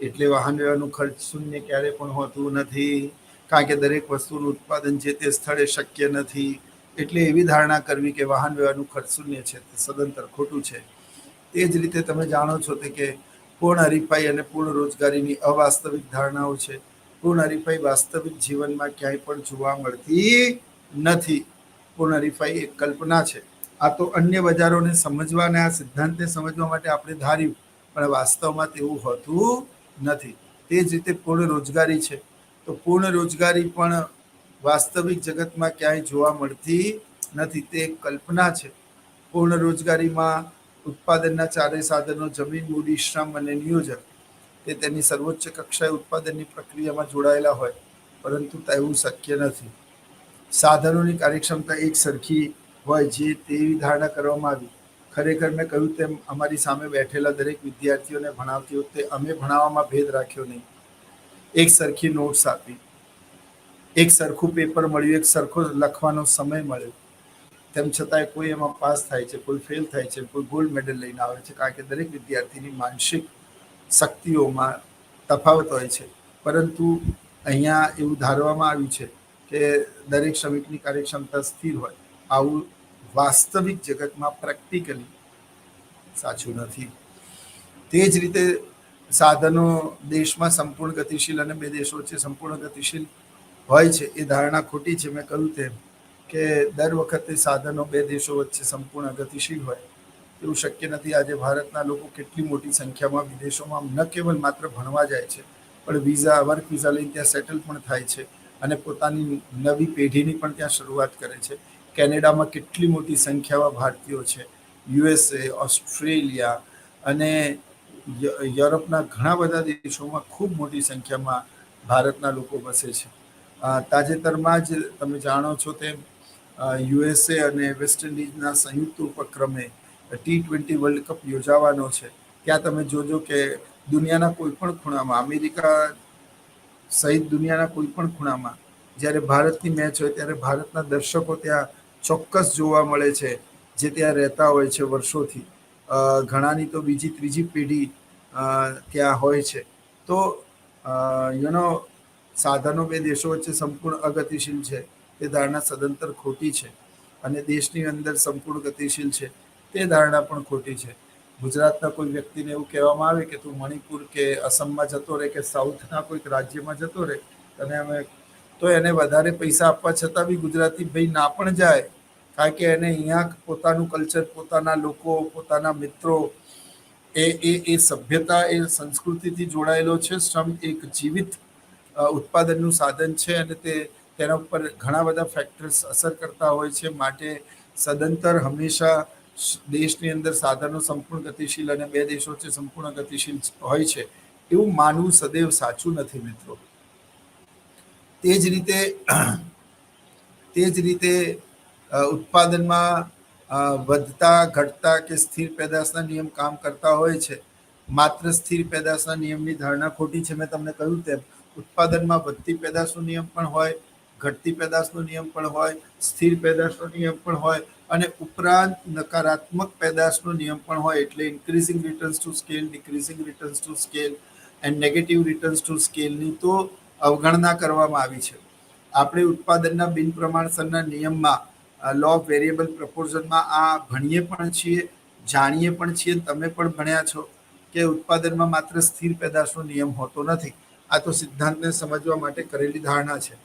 એટલે વાહન વ્યવહારનું ખર્ચ શૂન્ય ક્યારે પણ હોતું નથી, કારણ કે દરેક વસ્તુનું ઉત્પાદન જે તે સ્થળે શક્ય નથી. એટલે એવી ધારણા કરવી કે વાહન વ્યવહારનું ખર્ચ શૂન્ય છે તે સદંતર ખોટું છે. તે જ રીતે તમે જાણો છો કે પૂર્ણ હરીફાઈ અને પૂર્ણ રોજગારીની અવાસ્તવિક ધારણાઓ છે. પૂર્ણ હરીફાઈ વાસ્તવિક જીવનમાં ક્યાંય પણ જોવા મળતી નથી. પૂર્ણ હરીફાઈ એક કલ્પના છે. આ તો અન્ય બજારોને સમજવા અને આ સિદ્ધાંતને સમજવા માટે આપણે ધાર્યું, પણ વાસ્તવમાં તેવું હોતું નથી. તે જ રીતે પૂર્ણ રોજગારી છે, તો પૂર્ણ રોજગારી પણ વાસ્તવિક જગતમાં ક્યાંય જોવા મળતી નથી. તે એક કલ્પના છે. પૂર્ણ રોજગારીમાં ઉત્પાદનના ચારેય સાધનો, જમીન, મૂડી, શ્રમ અને નિયોજન, તે તેની સર્વોચ્ચ કક્ષાએ ઉત્પાદનની પ્રક્રિયામાં જોડાયેલા હોય, પરંતુ તેવું શક્ય નથી. સાધનોની કાર્યક્ષમતા એક સરખી હોય જે તેવી ધારણા કરવામાં આવી, ખરેખર મેં કહ્યું તેમ અમારી સામે બેઠેલા દરેક વિદ્યાર્થીઓને ભણાવતી વખતે અમે ભણાવવામાં ભેદ રાખ્યો નહીં. એક સરખી નોટ્સ આપી, એક સરખું પેપર મળ્યું, એક સરખો લખવાનો સમય મળ્યો. તેમ છતાંય કોઈ એમાં પાસ થાય છે, કોઈ ફેલ થાય છે, કોઈ ગોલ્ડ મેડલ લઈને આવે છે, કારણ કે દરેક વિદ્યાર્થીની માનસિક શક્તિઓમાં તફાવત હોય છે. પરંતુ અહીંયા એવું ધારવામાં આવ્યું છે કે દરેક શ્રમિકની કાર્યક્ષમતા સ્થિર હોય. આવું વાસ્તવિક જગતમાં પ્રેક્ટિકલી સાચું નથી. તે જ રીતે સાધનો દેશમાં સંપૂર્ણ ગતિશીલ અને બે દેશો વચ્ચે સંપૂર્ણ ગતિશીલ હોય છે એ ધારણા ખોટી છે. મેં કહ્યું તેમ કે દર વખતે સાધનો બે દેશો વચ્ચે સંપૂર્ણ ગતિશીલ હોય એવું શક્ય નથી. આજે ભારતના લોકો કેટલી મોટી સંખ્યામાં વિદેશોમાં ન કેવલ માત્ર ભણવા જાય છે, પણ વર્ક વિઝા લઈને ત્યાં સેટલ પણ થાય છે અને પોતાની નવી પેઢીની પણ ત્યાં શરૂઆત કરે છે. કેનેડામાં કેટલી મોટી સંખ્યામાં ભારતીયો છે. USA, ઓસ્ટ્રેલિયા અને યુરોપના ઘણા બધા દેશોમાં ખૂબ મોટી સંખ્યામાં ભારતના લોકો વસે છે. તાજેતરમાં જ તમે જાણો છો તેમ USA અને વેસ્ટ ઇન્ડિઝના સંયુક્ત ઉપક્રમે T20 વર્લ્ડ કપ યોજાવાનો છે. ત્યાં તમે જોજો કે દુનિયાના કોઈ પણ ખૂણામાં, અમેરિકા સહિત દુનિયાના કોઈ પણ ખૂણામાં જ્યારે ભારતની મેચ હોય ત્યારે ભારતના દર્શકો ત્યાં ચોક્કસ જોવા મળે છે, જે ત્યાં રહેતા હોય છે વર્ષોથી. ઘણાની તો બીજી ત્રીજી પેઢી ત્યાં હોય છે. તો સાધનો બે દેશો વચ્ચે સંપૂર્ણ અગતિશીલ છે તે ધારણા સદંતર ખોટી છે, અને દેશની અંદર સંપૂર્ણ ગતિશીલ છે તે ધારણા પણ ખોટી છે. ગુજરાતના કોઈ વ્યક્તિને એવું કહેવામાં આવે કે તું મણિપુર કે અસમમાં જતો રહે કે સાઉથના કોઈક રાજ્યમાં જતો રહે, તો એને વધારે પૈસા આપવા છતાં બી ગુજરાતી ભાઈ ના પણ જાય, કારણ કે એને અહીંયા પોતાનું કલ્ચર, પોતાના લોકો, પોતાના મિત્રો, એ સભ્યતા, એ સંસ્કૃતિથી જોડાયેલો છે. શ્રમ એક જીવિત ઉત્પાદનનું સાધન છે અને તેના ઉપર ઘણા બધા ફેક્ટર્સ અસર કરતા હોય છે. માટે સદંતર હંમેશા દેશની અંદર સાધનો સંપૂર્ણ ગતિશીલ અને બે દેશો વચ્ચે સંપૂર્ણ ગતિશીલ હોય છે એવું માનવું સદૈવ સાચું નથી મિત્રો. તે જ રીતે ઉત્પાદનમાં વધતા, ઘટતા કે સ્થિર પેદાશના નિયમ કામ કરતા હોય છે. માત્ર સ્થિર પેદાશના નિયમની ધારણા ખોટી છે. મેં તમને કહ્યું તેમ ઉત્પાદનમાં વધતી પેદાશનો નિયમ પણ હોય, ઘટતી પેદાશનો નિયમ પણ હોય, સ્થિર પેદાશનો નિયમ પણ હોય અને ઉપરાંત નકારાત્મક પેદાશનો નિયમ પણ હોય. એટલે increasing returns to scale, decreasing returns to scale and negative returns to સ્કેલની તો અવગણના કરવામાં આવી છે. આપણે ઉત્પાદનના બિન પ્રમાણસરના નિયમમાં, લો ઓફ વેરિયેબલ પ્રપોર્શનમાં આ ભણીએ પણ છીએ, જાણીએ પણ છીએ. તમે પણ ભણ્યા છો કે ઉત્પાદનમાં માત્ર સ્થિર પેદાશનો નિયમ હોતો નથી. આ તો સિદ્ધાંતને સમજવા માટે કરેલી ધારણા છે.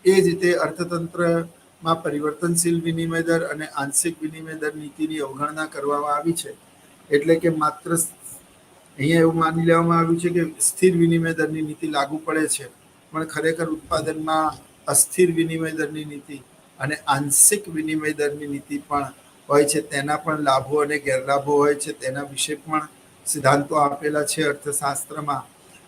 એ જ રીતે અર્થતંત્રમાં પરિવર્તનશીલ વિનિમય દર અને આંશિક વિનિમય દર નીતિની અવગણના કરવામાં આવી છે. એટલે કે માત્ર અહીંયા એવું માની લેવામાં આવ્યું છે કે સ્થિર વિનિમય દરની નીતિ લાગુ પડે છે, પણ ખરેખર ઉત્પાદનમાં અસ્થિર વિનિમય દરની નીતિ અને આંશિક વિનિમય દરની નીતિ પણ હોય છે. તેના પણ લાભો અને ગેરલાભો હોય છે. તેના વિશે પણ સિદ્ધાંતો આપેલા છે અર્થશાસ્ત્રમાં.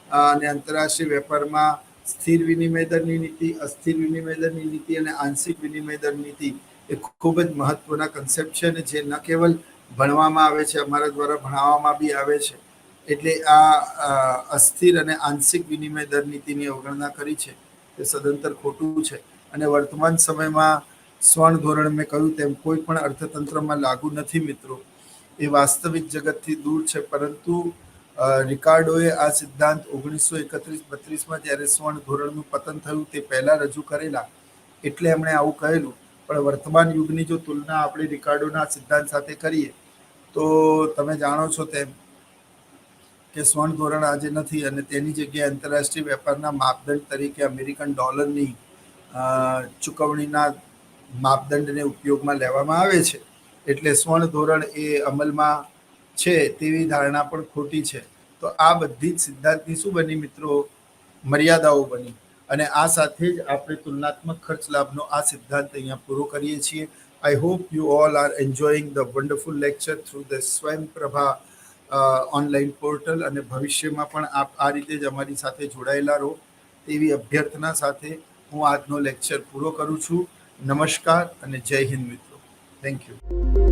અને આંતરરાષ્ટ્રીય વેપારમાં સ્થિર વિનિમય દરની નીતિ, અસ્થિર વિનિમય દરની નીતિ અને આંશિક વિનિમય દર નીતિ એ ખૂબ જ મહત્વના કન્સેપ્ટ છે અને જે ન કેવલ ભણવામાં આવે છે, અમારા દ્વારા ભણાવવામાં બી આવે છે. એટલે આ અસ્થિર અને આંશિક વિનિમય દર નીતિની અવગણના કરી છે તે સદંતર ખોટું છે. અને વર્તમાન સમયમાં સ્વર્ણ ધોરણ, મેં કહ્યું તેમ, કોઈ પણ અર્થતંત્રમાં લાગુ નથી મિત્રો. એ વાસ્તવિક જગતથી દૂર છે. પરંતુ રિકાર્ડોએ આ સિદ્ધાંત 1931-32માં જ્યારે સ્વર્ણ ધોરણનું પતન થયું તે પહેલાં રજૂ કરેલા, એટલે એમણે આવું કહેલું. પણ વર્તમાન યુગની જો તુલના આપણે રિકાર્ડોના સિદ્ધાંત સાથે કરીએ તો તમે જાણો છો તેમ કે સ્વર્ણ ધોરણ આજે નથી અને તેની જગ્યાએ આંતરરાષ્ટ્રીય વેપારના માપદંડ તરીકે અમેરિકન ડોલરની ચૂકવણીના માપદંડને ઉપયોગમાં લેવામાં આવે છે. એટલે સ્વર્ણ ધોરણ એ અમલમાં છે તેવી ધારણા પણ ખોટી છે. તો આ બધી જ સિદ્ધાંતની શું બની મિત્રો? મર્યાદાઓ બની. અને આ સાથે જ આપણે તુલનાત્મક ખર્ચ લાભનો આ સિદ્ધાંત અહીંયા પૂરો કરીએ છીએ. I hope you all are enjoying the wonderful lecture through the Swayamprabha online portal. અને ભવિષ્યમાં પણ આપ આ રીતે જ અમારી સાથે જોડાયેલા રહો તેવી અભ્યર્થના સાથે હું આજનો લેક્ચર પૂરો કરું છું. નમસ્કાર અને જય હિન્દ મિત્રો. Thank you.